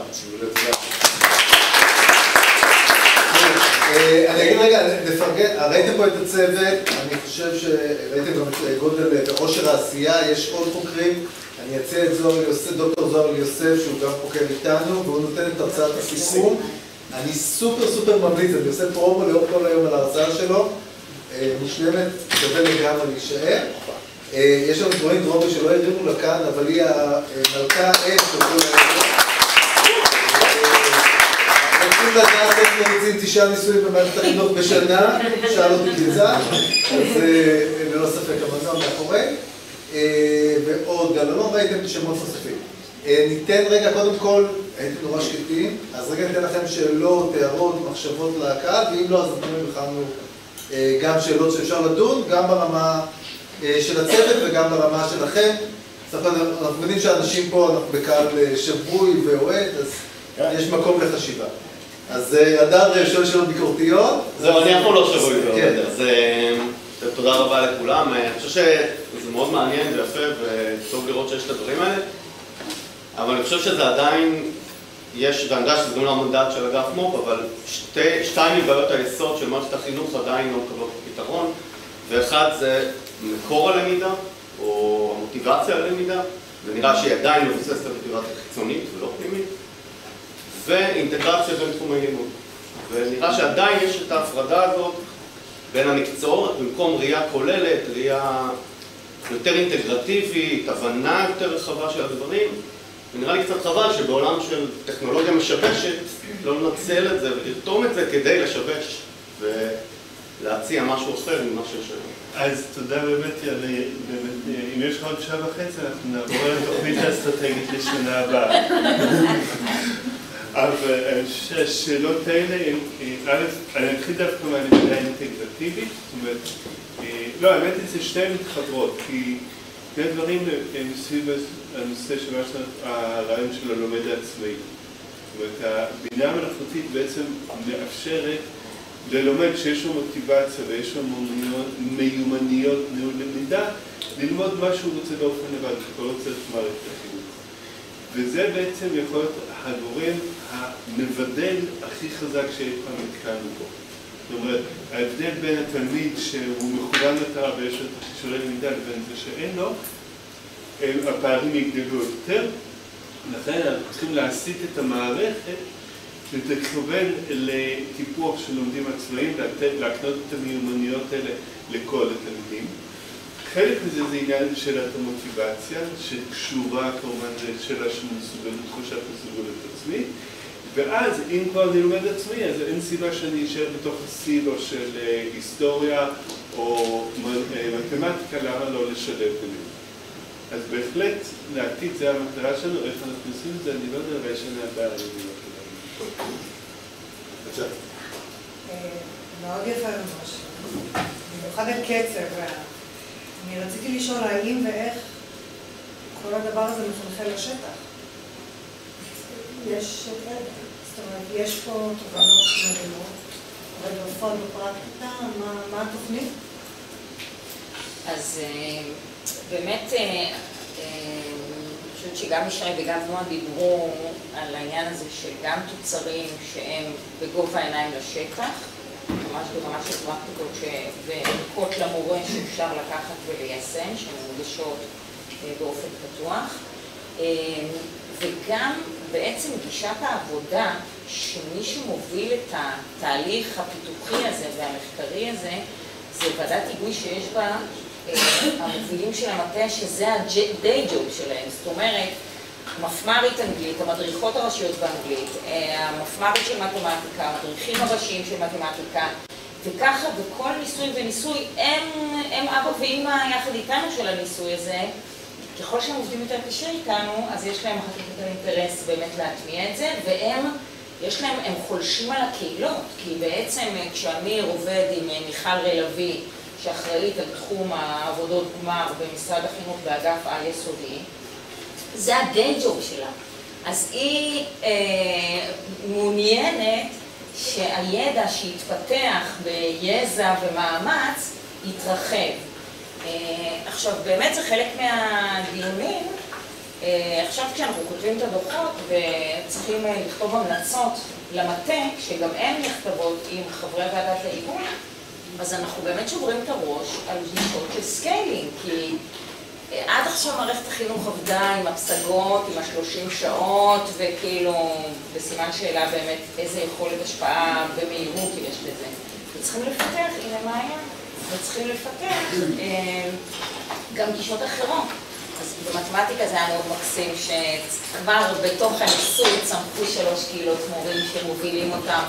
A: אני אגיד רגע, נפרגן, ראיתם פה את הצוות, אני חושב שראיתם גם את גודל ועושר העשייה, יש עוד חוקרים, אני אציע את דוקטור זוהר יוסף, שהוא גם חוקר איתנו, והוא נותן את הרצאת הסיכום. אני סופר ממליץ, אני עושה פרומו לאור כל היום על ההרצאה שלו, מושלמת, שווה לגמרי להישאר. יש לנו דברים דרומי שלא הרימו לה כאן, אבל היא המלכה אש של כל היום. רוצים לדעת איך מריצים 9 ניסויים במערכת החינוך בשנה, שאל אותי גלזה, אז ללא ספק המנוע מאחורי. ועוד גללון, ראיתם שמות נוספים. ניתן רגע, קודם כל, הייתם נורא שקטים, אז רגע ניתן לכם שאלות, הערות, מחשבות לקהל, ואם לא, אז אנחנו הכנו גם שאלות שאפשר לדון, גם ברמה של הצוות וגם ברמה שלכם. אנחנו מבינים שאנשים פה, אנחנו בקהל שבוי ואוהד, אז יש מקום לחשיבה. אז אדר שואל שאלות ביקורתיות.
I: זהו, אני אף פעם לא שבוי ואוהד, אז תודה רבה לכולם. אני חושב שזה מאוד מעניין ויפה וטוב לראות שיש את הדברים האלה, אבל אני חושב שזה עדיין, ואני יודע שזה גם לא המנדט של אגף מו"פ, אבל שתיים מבעיות היסוד של מערכת החינוך עדיין לא מקבלות פתרון, ואחד זה מקור הלמידה, או המוטיבציה ללמידה, ונראה שהיא עדיין מבוססת על מוטיבציה חיצונית ולא פנימית, ואינטגרציה בין תחומי לימוד. ונראה שעדיין יש את ההפרדה הזאת בין המקצועות, במקום ראייה כוללת, ראייה יותר אינטגרטיבית, הבנה יותר רחבה של הדברים. ונראה לי קצת חבל שבעולם של טכנולוגיה משבשת, לא לנצל את זה ולרתום את זה כדי לשבש ולהציע משהו אחר ממה שיש היום.
C: אז תודה באמת, אם יש לך עוד שעה וחצי, אנחנו נעבור על התוכנית האסטרטגית לשנה הבאה. אבל השאלות האלה, אני אתחיל דווקא מהלמידה האינטגרטיבית, זאת אומרת, לא, האמת היא זה שתיהן מתחברות, כי שני דברים הם סביב הנושא של הרעיון של הלומד העצמאי. זאת אומרת, הבינה המלאכותית בעצם מאפשרת ללומד שיש לו מוטיבציה ויש לו מיומנויות ניהול למידה, ללמוד מה שהוא רוצה באופן לבד, כבר לא צריך מערכת החינוך. וזה בעצם יכול להיות הגורם המבדל הכי חזק שאי פעם נתקלנו בו. זאת אומרת, ההבדל בין התלמיד שהוא מכוון מטרה ויש לו את כישורי למידה לבין זה שאין לו, הפערים יגדלו יותר. לכן אנחנו צריכים להסיט את המערכת שתכוון לטיפוח של לומדים עצמאיים, להקנות את המיומנויות האלה לכל התלמידים. חלק מזה זה עניין של המוטיבציה, שקשורה כמובן לשאלה של מסוגלות, תחושת מסוגלות עצמית, ואז אם כבר אני לומד עצמי, אז אין סיבה שאני אשאר בתוך הסילו של היסטוריה או מתמטיקה, למה לא לשלב ביניהם. אז בהחלט לעתיד זה המטרה שלנו, איך אנחנו עושים את זה, אני לא יודע, אולי שנה הבאה אני לא כדאי. בבקשה.
J: מאוד יפה ממש. במיוחד על קצב. אני רציתי לשאול האם ואיך כל הדבר הזה מחלחל לשטח. זאת אומרת, יש פה תובנות מדהימות, אבל בפועל בפרקטיקה, מה התוכנית?
E: אז באמת, אני חושבת שגם ישי וגם נועה דיברו על העניין הזה שגם תוצרים שהם בגובה העיניים לשטח, ממש ברמה של פרקטיקות וערכות למורה שאפשר לקחת וליישם, שמונגשות באופן פתוח, וגם בעצם גישת העבודה שמי שמוביל את התהליך הפיתוחי הזה והמחקרי הזה, זה ועדת היגוי שיש בה המובילים של המטה, שזה ה-day job שלהם. זאת אומרת, מפמ"רית אנגלית, המדריכות הראשיות באנגלית, המפמ"רית של מתמטיקה, המדריכים הראשיים של מתמטיקה, וככה בכל ניסוי וניסוי הם אבא ואמא יחד איתנו של הניסוי הזה. ככל שהם עובדים יותר קשה איתנו, אז יש להם אחר כך יותר אינטרס באמת להטמיע את זה, הם חולשים על הקהילות, כי בעצם כשאמיר עובד עם מיכל רלוי, שאחראית על תחום העבודות גמר במשרד החינוך באגף על-יסודי, זה הדיי ג'וב שלה. אז היא מעוניינת שהידע שיתפתח ביזע ומאמץ יתרחב. עכשיו, באמת זה חלק מהדיונים. עכשיו כשאנחנו כותבים את הדוחות וצריכים לכתוב המלצות למטה, שגם הן נכתבות עם חברי ועדת ההיגוי, אז אנחנו באמת שוברים את הראש על גישות של סקיילינג, כי עד עכשיו מערכת החינוך עבדה עם הפסגות, עם ה-30 שעות, וכאילו בסימן שאלה באמת איזה יכולת השפעה במהירות יש לזה. וצריכים לפתח, הנה מה היה? וצריכים לפתח גם גישות אחרות. אז במתמטיקה זה היה מאוד מקסים שכבר בתוך הניסוי צמחו 3 קהילות מורים שמובילים אותם.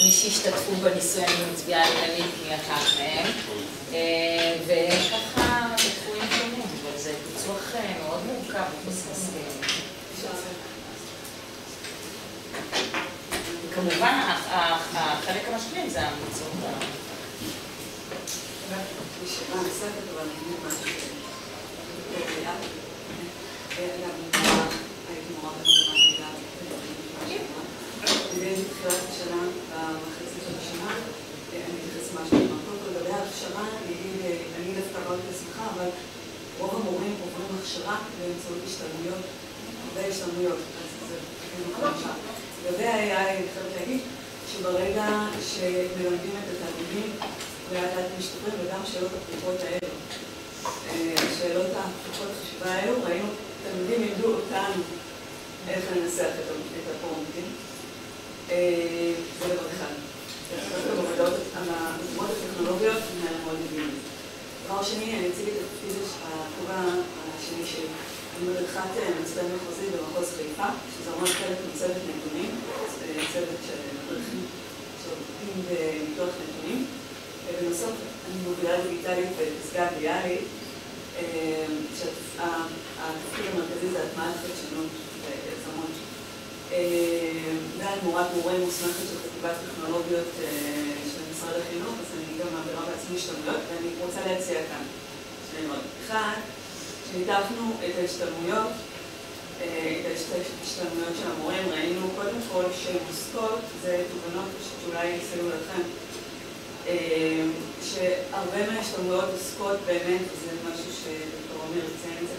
E: מי שהשתתפו בניסוי אני מצביעה עניינית מאחת מהם. וככה בתחומים שונים, אבל זה פיצוח מאוד מורכב ובססים. כמובן החלק המשלים זה המקצועות.
K: נשמע נוספת, אבל אני אגיד משהו הייתי מורה במתמטיקה בתחילת השנה, במחצית של השנה, אני אתייחס משהו במקום. לגבי ההכשרה, אני דווקא לא הייתי שמחה, אבל רוב המורים עוברים הכשרה באמצעות השתלמויות, הרבה השתלמויות, אז זה מקום שם. לגבי ה-AI, אני חייבת להגיד שברגע שמלמדים את התלמידים, לאט לאט משתפרים, וגם שאלות הפתוחות האלו. השאלות הפתוחות החשיבה האלו, ראינו, תלמידים ידעו אותנו איך לנסח את הפרומפטים. זה דבר אחד. במדעות הטכנולוגיות מאוד מבינים. דבר שני, אני אציג את התפקיד הכובע השני שלי. אני מדריכת מצטן מחוזי במחוז חיפה, שזה אומר חלק מצוות נתונים, צוות של מדריכים שעובדים בניתוח נתונים. ובנוסף, אני מובילה דיגיטלית בפסגה ביאלית, שהתפקיד המרכזי זה הטמעת חדשנות ויזמות. ואני מורת מורה מוסמכת של חטיבת טכנולוגיות של משרד החינוך, אז אני גם מעבירה בעצמי השתלמויות, ואני רוצה להציע כאן שני דברים. אחד, שניתחנו את ההשתלמויות, של המורים, ראינו קודם כל שמוסקות, זה תובנות שאולי יסייעו לכם. שהרבה מההשתלמויות עוסקות באמת, זה משהו שדוקטור עומר יציין את זה,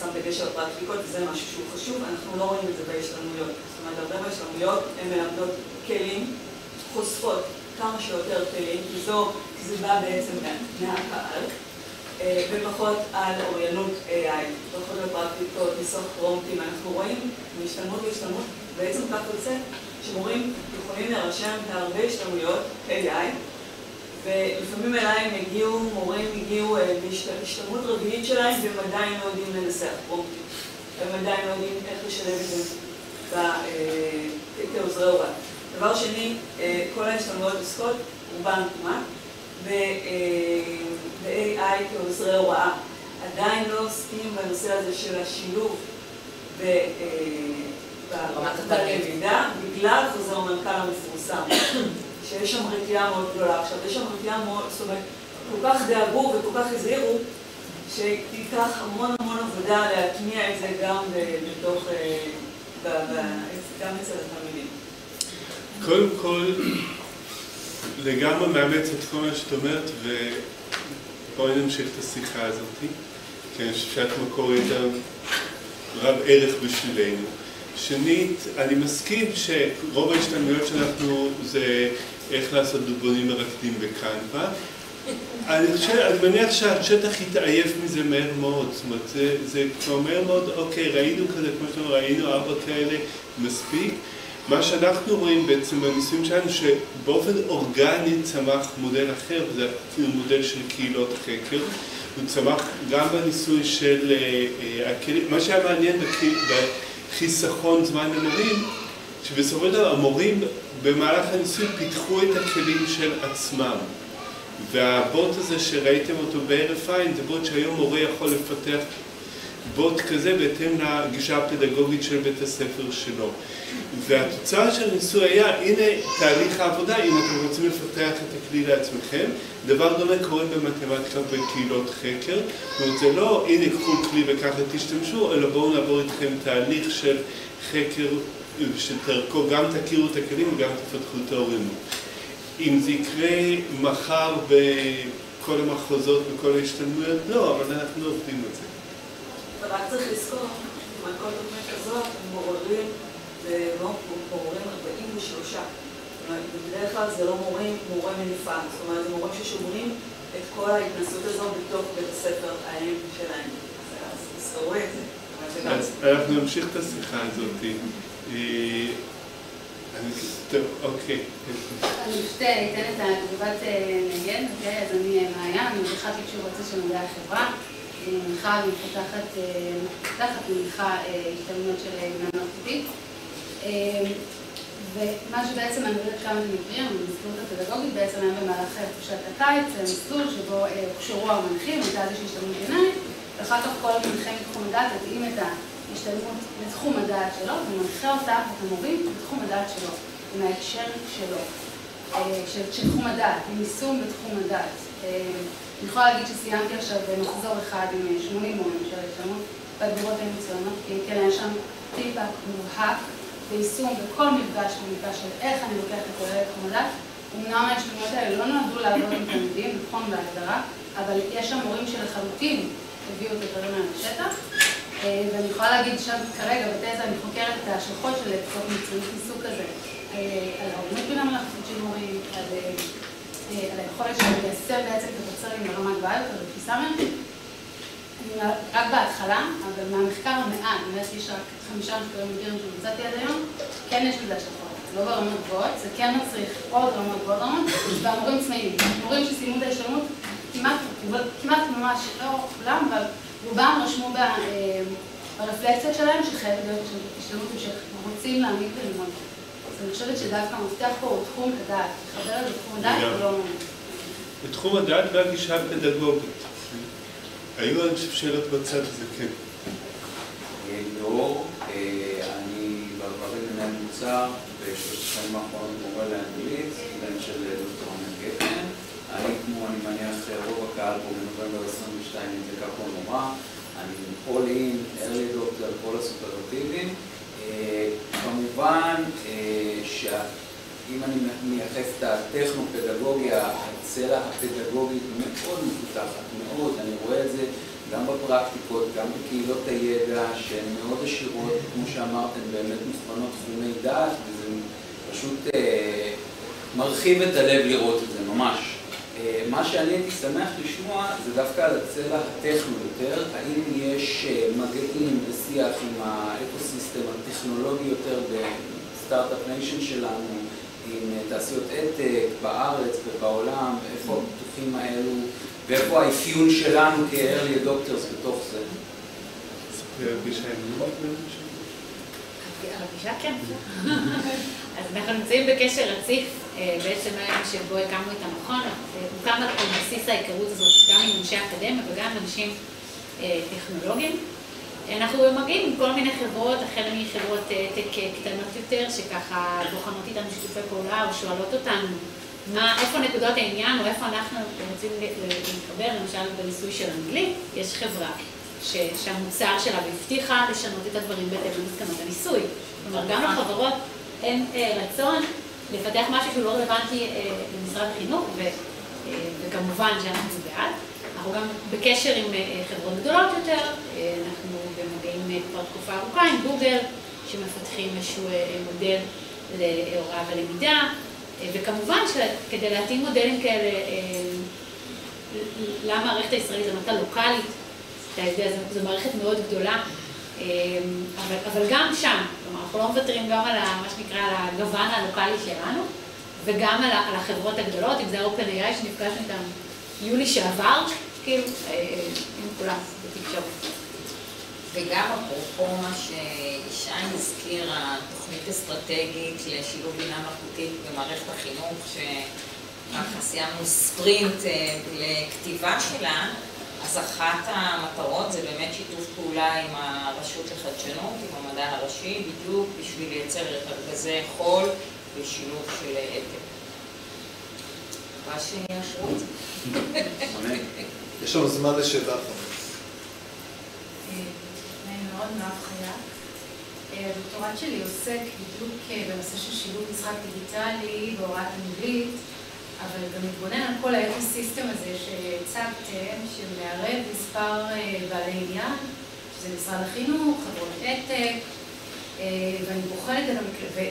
K: שם דגש על פרקטיקות, וזה משהו שהוא חשוב, אנחנו לא רואים את זה בהשתלמויות. זאת אומרת, הרבה בהשתלמויות הן מלמדות כלים, חושפות כמה שיותר כלים, כי זה בא בעצם מהקהל, ופחות על אוריינות AI, פחות על פרקטיקות, ניסוח פרומפטים. אנחנו רואים מהשתלמות להשתלמות, בעצם כך יוצא שמורים יכולים להירשם בהרבה השתלמויות AI, ולפעמים אליי מורים הגיעו בהשתלמות רביעית שלהם, והם עדיין לא יודעים לנסח פרומפטים. הם עדיין לא יודעים איך לשלב את זה כעוזרי הוראה. דבר שני, כל ההשתלמויות עוסקות, רובן כמעט, ב-AI כעוזרי הוראה. עדיין לא עוסקים בנושא הזה של השילוב בלמידה, בגלל חוזר המנכ"ל המפורסם, שיש שם רתיעה מאוד גדולה. עכשיו, יש שם רתיעה מאוד, זאת אומרת, כל כך דאגו וכל כך הזהירו, שתיקח המון עבודה להטמיע את זה גם בתוך, גם אצל התלמידים.
C: קודם כל, לגמרי מאמץ את כל מה שאת אומרת, ובואי נמשיך את השיחה הזאת, כי אני חושב שאת מקור יותר רב ערך בשבילנו. שנית, אני מסכים שרוב ההשתלמויות שאנחנו זה איך לעשות דובונים מרקדים בקנווה. אני מניח שהשטח יתעייף מזה מהר מאוד, זאת אומרת, זה כבר מהר מאוד, אוקיי, ראינו כזה, כמו שאתם ראינו 4 כאלה, מספיק. מה שאנחנו רואים בעצם בניסויים שלנו, שבאופן אורגני צמח מודל אחר, וזה מודל של קהילות חקר. הוא צמח גם בניסוי של הכלים, מה שהיה מעניין בחיסכון זמן למורים, שבסופו של דבר המורים במהלך הניסוי פיתחו את הכלים של עצמם. והבוט הזה שראיתם אותו בערב עין, זה בוט שהיום מורה יכול לפתח בוט כזה בהתאם לגישה הפדגוגית של בית הספר שלו. והתוצאה של הניסוי היה, הנה תהליך העבודה, אם אתם רוצים לפתח את הכלי לעצמכם. דבר דומה קורה במתמטיקה בקהילות חקר. זאת אומרת, זה לא, הנה קחו כלי וככה תשתמשו, אלא בואו נעבור איתכם תהליך של חקר, שתרכו, גם תכירו את הכלים וגם תפתחו את האוריינות. אם זה יקרה מחר בכל המחוזות וכל ההשתלמויות, לא, אבל אנחנו עובדים על זה.
K: רק צריך לזכור, עם כל תוכנית כזאת, הם מעוררים 43. זאת אומרת, בדרך כלל זה לא מורה מניפה, זאת אומרת, זה מורים ששומרים את כל ההתנסות הזו בתוך בית הספר האם שלהם. אז תזכרו את זה.
C: אז אנחנו נמשיך את השיחה הזאת. טוב, אוקיי.
D: אני פשוט אתן את התגובת נגד, אז אני מעיין, אני מדריכת תקשוב ארצי של מדעי החברה. אני מניחה ומניחה השתלמויות של בינה מלאכותית. ומה שבעצם אני יודעת כמה מקרים, במזכירות הפדגוגית בעצם היה במהלך חופשת הקיץ, מסלול שבו הוכשרו המנחים, הייתה איזושהי השתלמות ביניים, ואחר כך כל מנחה מתחום הדעת התאים את ההשתלמות לתחום הדעת שלו, ומנחה אותה את המורים בתחום הדעת שלו, עם ההקשר שלו, של תחום הדעת, עם יישום בתחום הדעת. אני יכולה להגיד שסיימתי עכשיו במחזור אחד עם 80 מורים של ההשתלמות בהגדרות האמצעונות, כי כן היה שם פידבק מובהק ויישום בכל מפגש ומפגש של איך אני לוקחת את כולל לתחום הדעת. אמנם ההשתלמויות האלה לא נועדו לעבוד עם תלמידים, נכון בהגדרה, אבל יש שם מורים שלחלוטין הביאו את הדברים האלה לשטח. ואני יכולה להגיד שכרגע בתזה אני חוקרת את ההשלכות של פחות מקצועית מסוג כזה, על האוריינות בינה מלאכותית של מורים, על היכולת של ליישם בעצם את התוצרים ברמה גבוהה יותר בתפיסה מהם. אני רק בהתחלה, אבל מהמחקר המעט, באמת יש רק 5 מחקרים אמפיריים שמצאתי עד היום, כן יש לזה השלכות. לא ברמות גבוהות, זה כן מצריך עוד רמות ועוד רמות, והמורים צמאים. מורים שסיימו את ההשתלמות, כמעט ממש לא כולם, אבל רובם רשמו ברפלקציות שלהם שחייבת להיות השתלמות שרוצים להעמיד וללמוד. אז אני חושבת שדווקא המפתח פה הוא תחום הדעת, לחבר את תחום הדעת ולא מעניין.
C: בתחום הדעת והגישה הפדגוגית. היו שאלות בצד הזה, כן.
L: דור, אני בעברי בממוצע בשלוש השנים האחרונות מורה לאנגלית, בן של דוקטור ענת גפן. אני מניח רוב הקהל פה בנובמבר 22 נדלקה פה נורא. אני all in, early adopter, כל הסופרלטיבים. כמובן אם אני מייחס את הטכנו-פדגוגיה, הצלע הפדגוגית מאוד מפותחת, מאוד, אני רואה את זה גם בפרקטיקות, גם בקהילות הידע, שהן מאוד עשירות, כמו שאמרתם, באמת מוכוונות תחומי דעת, וזה פשוט מרחיב את הלב לראות את זה, ממש. מה שאני הייתי שמח לשמוע זה דווקא על הצלע הטכנו יותר, האם יש מגעים ושיח עם האקוסיסטם הטכנולוגי יותר בסטארט-אפ ניישן שלנו, עם תעשיות עתק בארץ ובעולם, ואיפה הפתוחים האלו, ואיפה האפיון שלנו כ-early adopters בתוך זה.
D: הרגישה כן. אז אנחנו נמצאים בקשר רציף, בעצם היום שבו הקמנו את המכון, הוקם על בסיס ההיכרות הזאת גם עם אנשי אקדמיה וגם אנשים טכנולוגיים. אנחנו מגיעים עם כל מיני חברות, החל מחברות טק קטנות יותר, שככה בוחנות איתנו שיתופי פעולה או שואלות אותנו איפה נקודות העניין או איפה אנחנו רוצים להתחבר, למשל בניסוי של אנגלית, יש חברה שהמוצר שלה והבטיחה לשנות את הדברים בהתאם למסקנות הניסוי. כלומר, גם לחברות אין רצון לפתח משהו שהוא לא רלוונטי למשרד החינוך, וכמובן שאנחנו בעד. אנחנו גם בקשר עם חברות גדולות יותר, אנחנו במגעים כבר תקופה ארוכה עם גוגל, שמפתחים איזשהו מודל להוראה ולמידה, וכמובן שכדי להתאים מודלים כאלה למערכת הישראלית, למערכת הלוקאלית, אתה יודע, זו מערכת מאוד גדולה, אבל גם שם, כלומר, אנחנו לא מוותרים גם על מה שנקרא, על הגוון הלוקאלי שלנו, וגם על החברות הגדולות, אם זה ה-OpenAI שנפגשנו איתם יולי שעבר, כאילו, עם כולם, בתקשורת.
E: וגם אפרופו מה שישי הזכירה, תוכנית אסטרטגית לשילוב בינה מלאכותית במערכת החינוך, שככה סיימנו ספרינט לכתיבה שלה, אז אחת המטרות זה באמת שיתוף פעולה עם הרשות לחדשנות, עם המדען הראשי, בדיוק בשביל לייצר ארגזי חול ושילוב של עתק. מה שיאשרו את זה.
A: יש לנו זמן לשאלה.
M: מאוד מאוד חייב. הדוקטורט שלי עוסק בדיוק בנושא של שילוב משחק דיגיטלי בהוראת אנגלית, אבל גם מתבונן על כל האקוסיסטם הזה שהצגתם, שמערב מספר בעלי עניין, שזה משרד החינוך, חברות עתק, ואני בוחנת את המקרה,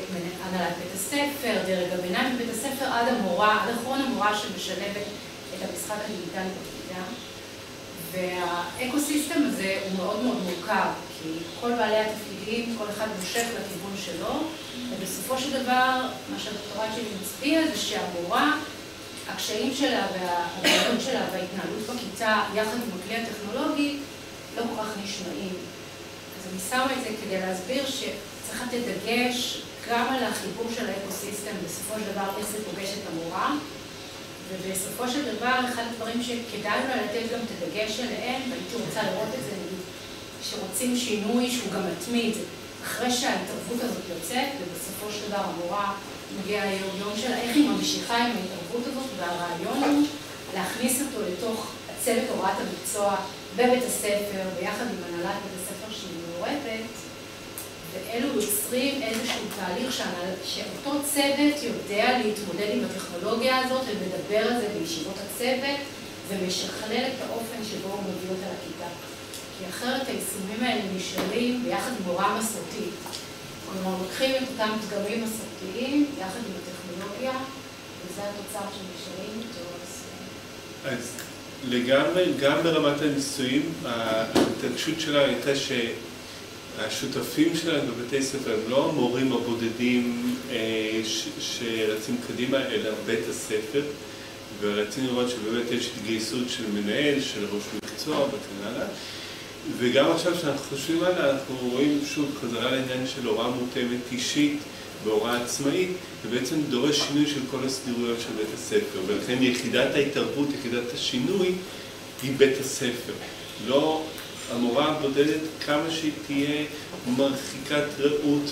M: הנהלת בית הספר, דרג הביניים בבית הספר, עד המורה, עד אחרון המורה שמשלבת את המשחק הדיגיטלי בכיתה. והאקוסיסטם הזה הוא מאוד מאוד מורכב, כי כל בעלי התפקידים, כל אחד מושך לכיוון שלו, ובסופו של דבר, מה שהדוקטורט שלי מצביע זה שהמורה, הקשיים שלה והבעיות שלה וההתנהלות בכיתה, יחד עם הכלי הטכנולוגי, לא כל כך נשמעים. אז אני שמה את זה כדי להסביר שצריך לתת דגש גם על החיבור של האקוסיסטם, בסופו של דבר איך זה פוגש את המורה, ובסופו של דבר, אחד הדברים שכדאי לו לתת גם את הדגש עליהם, והייתי רוצה לראות את זה, נגיד, שרוצים שינוי שהוא גם מתמיד, אחרי שההתערבות הזאת יוצאת, ובסופו של דבר המורה מגיע היום שלה, איך היא ממשיכה עם ההתערבות הזאת, והרעיון הוא להכניס אותו לתוך הצוות הוראת המקצוע בבית הספר, ביחד עם הנהלת בית הספר שהיא מעורבת, ואלו יוצרים איזשהו תהליך שאותו צוות יודע להתמודד עם הטכנולוגיה הזאת ולדבר על זה בישיבות הצוות ומשכלל את האופן שבו הוא מביא אותה לכיתה. כי אחרת היישומים האלה נשארים ביחד עם הוראה מסורתית. כלומר, לוקחים את אותם דגמים מסורתיים יחד עם הטכנולוגיה, וזה התוצר שנשארים איתו.
C: אז לגמרי, גם ברמת הניסויים, ההתעקשות שלה הייתה השותפים שלנו בבתי ספר הם לא המורים הבודדים שרצים קדימה, אלא בית הספר, ורצינו לראות שבאמת יש התגייסות של מנהל, של ראש מקצוע וכן הלאה. וגם עכשיו שאנחנו חושבים עליה, אנחנו רואים שוב חזרה לעניין של הוראה מותאמת אישית בהוראה עצמאית, ובעצם דורש שינוי של כל הסדירויות של בית הספר, ולכן יחידת ההתערבות, יחידת השינוי, היא בית הספר. לא המורה הבודדת, כמה שהיא תהיה מרחיקת ראות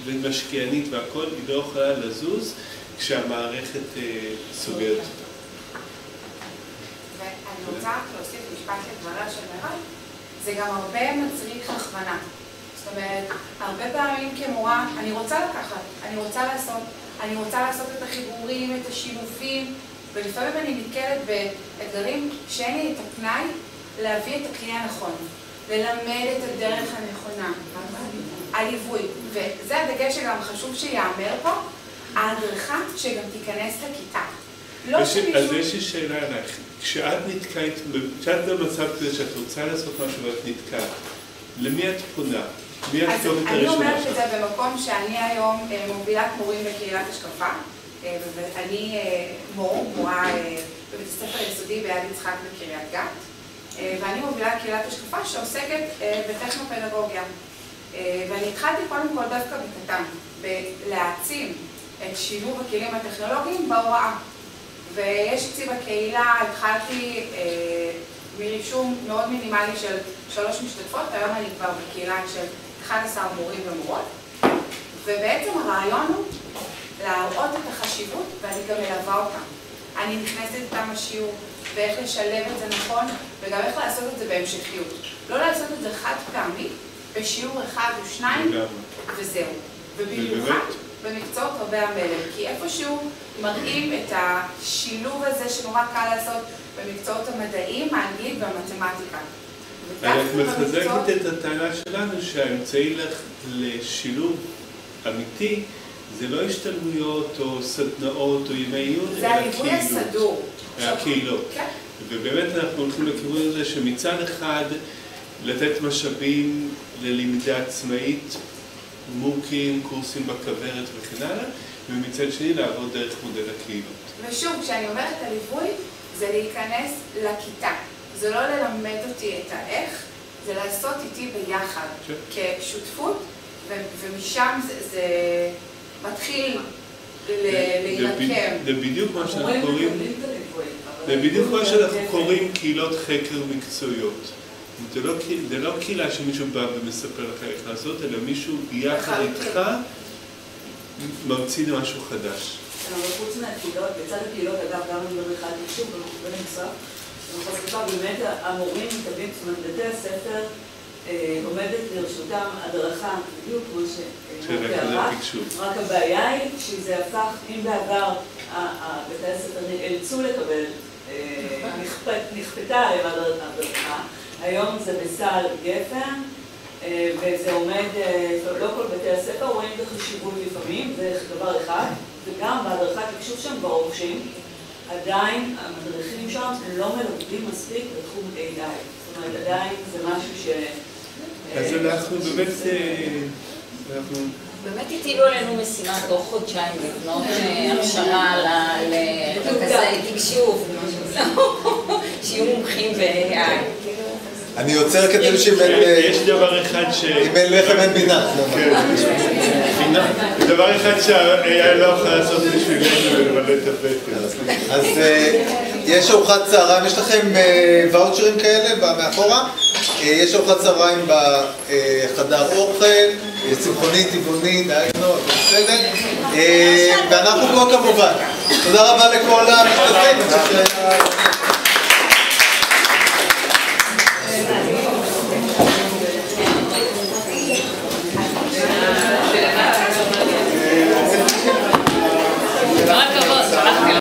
C: ומשקיענית והכל, היא לא יכולה לזוז כשהמערכת סוגרת אותה.
N: ואני רוצה להוסיף משפט לדבריו של מירב, זה גם הרבה מצריך הכוונה. זאת אומרת, הרבה פעמים כמורה, אני רוצה לקחת, אני רוצה לעשות, אני רוצה לעשות את החיבורים, את השילובים, ולפעמים אני נתקלת באתגרים שאין לי את הפנאי להביא את הכלי הנכון, ללמד את הדרך הנכונה, הליווי, וזה הדגש שגם חשוב שיאמר פה, ההדרכה שגם תיכנס לכיתה.
C: אז יש לי שאלה עלייך, כשאת במצב כזה שאת רוצה לעשות משהו ואת נתקעת, למי את פונה? מי הכתובת הראשונה שלך?
N: אני אומרת את זה במקום שאני היום מובילת מורים בקהילת השקפה, ואני מורה בבית הספר היסודי ביד יצחק בקריית גת, ואני מובילה קהילת השקפה שעוסקת בטכנופדגוגיה. ואני התחלתי קודם כל דווקא בקטן, בלהעצים את שילוב הכלים הטכנולוגיים בהוראה. ויש אצלי בקהילה, התחלתי מרישום מאוד מינימלי של 3 משתתפות, היום אני כבר בקהילה של 11 מורים ומורות, ובעצם הרעיון הוא להראות את החשיבות, ואני גם מלווה אותם. אני נכנסת איתם לשיעור, ואיך לשלב את זה נכון, וגם איך לעשות את זה בהמשכיות. לא לעשות את זה חד פעמי, בשיעור 1 או 2, וזהו. ובמיוחד במקצועות רבי המלל, כי איפשהו מראים את השילוב הזה שנורא קל לעשות במקצועות המדעיים, האנגלית והמתמטיקה.
C: את מחזקת את הטענה שלנו שהאמצעי לשילוב אמיתי זה לא השתלמויות או סדנאות או ימי עיון,
N: זה הליווי הסדור.
C: הקהילות. ובאמת אנחנו הולכים לכיוון הזה שמצד אחד לתת משאבים ללמידה עצמאית, מוקים, קורסים בכוורת וכן הלאה, ומצד שני לעבוד דרך מודל הקהילות.
N: ושוב, כשאני אומרת הליווי, זה להיכנס לכיתה. זה לא ללמד אותי את האיך, זה לעשות איתי ביחד, כשותפות, ומשם זה מתחיל להינקם.
C: זה בדיוק מה שאנחנו קוראים, זה בדיוק מה שאנחנו קוראים קהילות חקר מקצועיות. זה לא קהילה שמישהו בא ומספר לך איך לעשות, אלא מישהו יחד איתך ממציא משהו חדש.
K: אבל חוץ מהקהילות, בצד הקהילות, אגב, גם אני אומר לך, שוב, בנוסף, ובחשיפה באמת המורים מקבלים, זאת אומרת, בתי הספר עומדת לרשותם הדרכה, בדיוק כמו רק הבעיה היא שזה הפך, אם בעבר בתי הספר נאלצו לקבל, נכפתה עליהם הדרכה, היום זה בסל גפן, וזה עומד, לא כל בתי הספר רואים את החשיבות לפעמים, זה דבר אחד, וגם בהדרכת תקשוב שם ברוכשים, עדיין המדריכים שם לא מלמדים מספיק בתחום AI. זאת אומרת, עדיין זה משהו ש...
C: אז אנחנו באמת...
E: באמת הטילו עלינו משימה תוך חודשיים לבנות הכשרה לכזה תקשוב, שיהיו מומחים ב-AI.
A: אני יוצר כדי
C: יש דבר אחד ש...
A: אם אין לחם אין בינה.
C: דבר אחד שה-AI לא יכול לעשות בשבילנו ולמלא את הפתק.
A: אז יש ארוחת צהריים, יש לכם ואוצ'רים כאלה מאחורה? יש ארוחת צהריים בחדר אוכל, צמחוני, טבעוני, דיינו, בסדר? ואנחנו פה כמובן. תודה רבה לכל המשתתפים.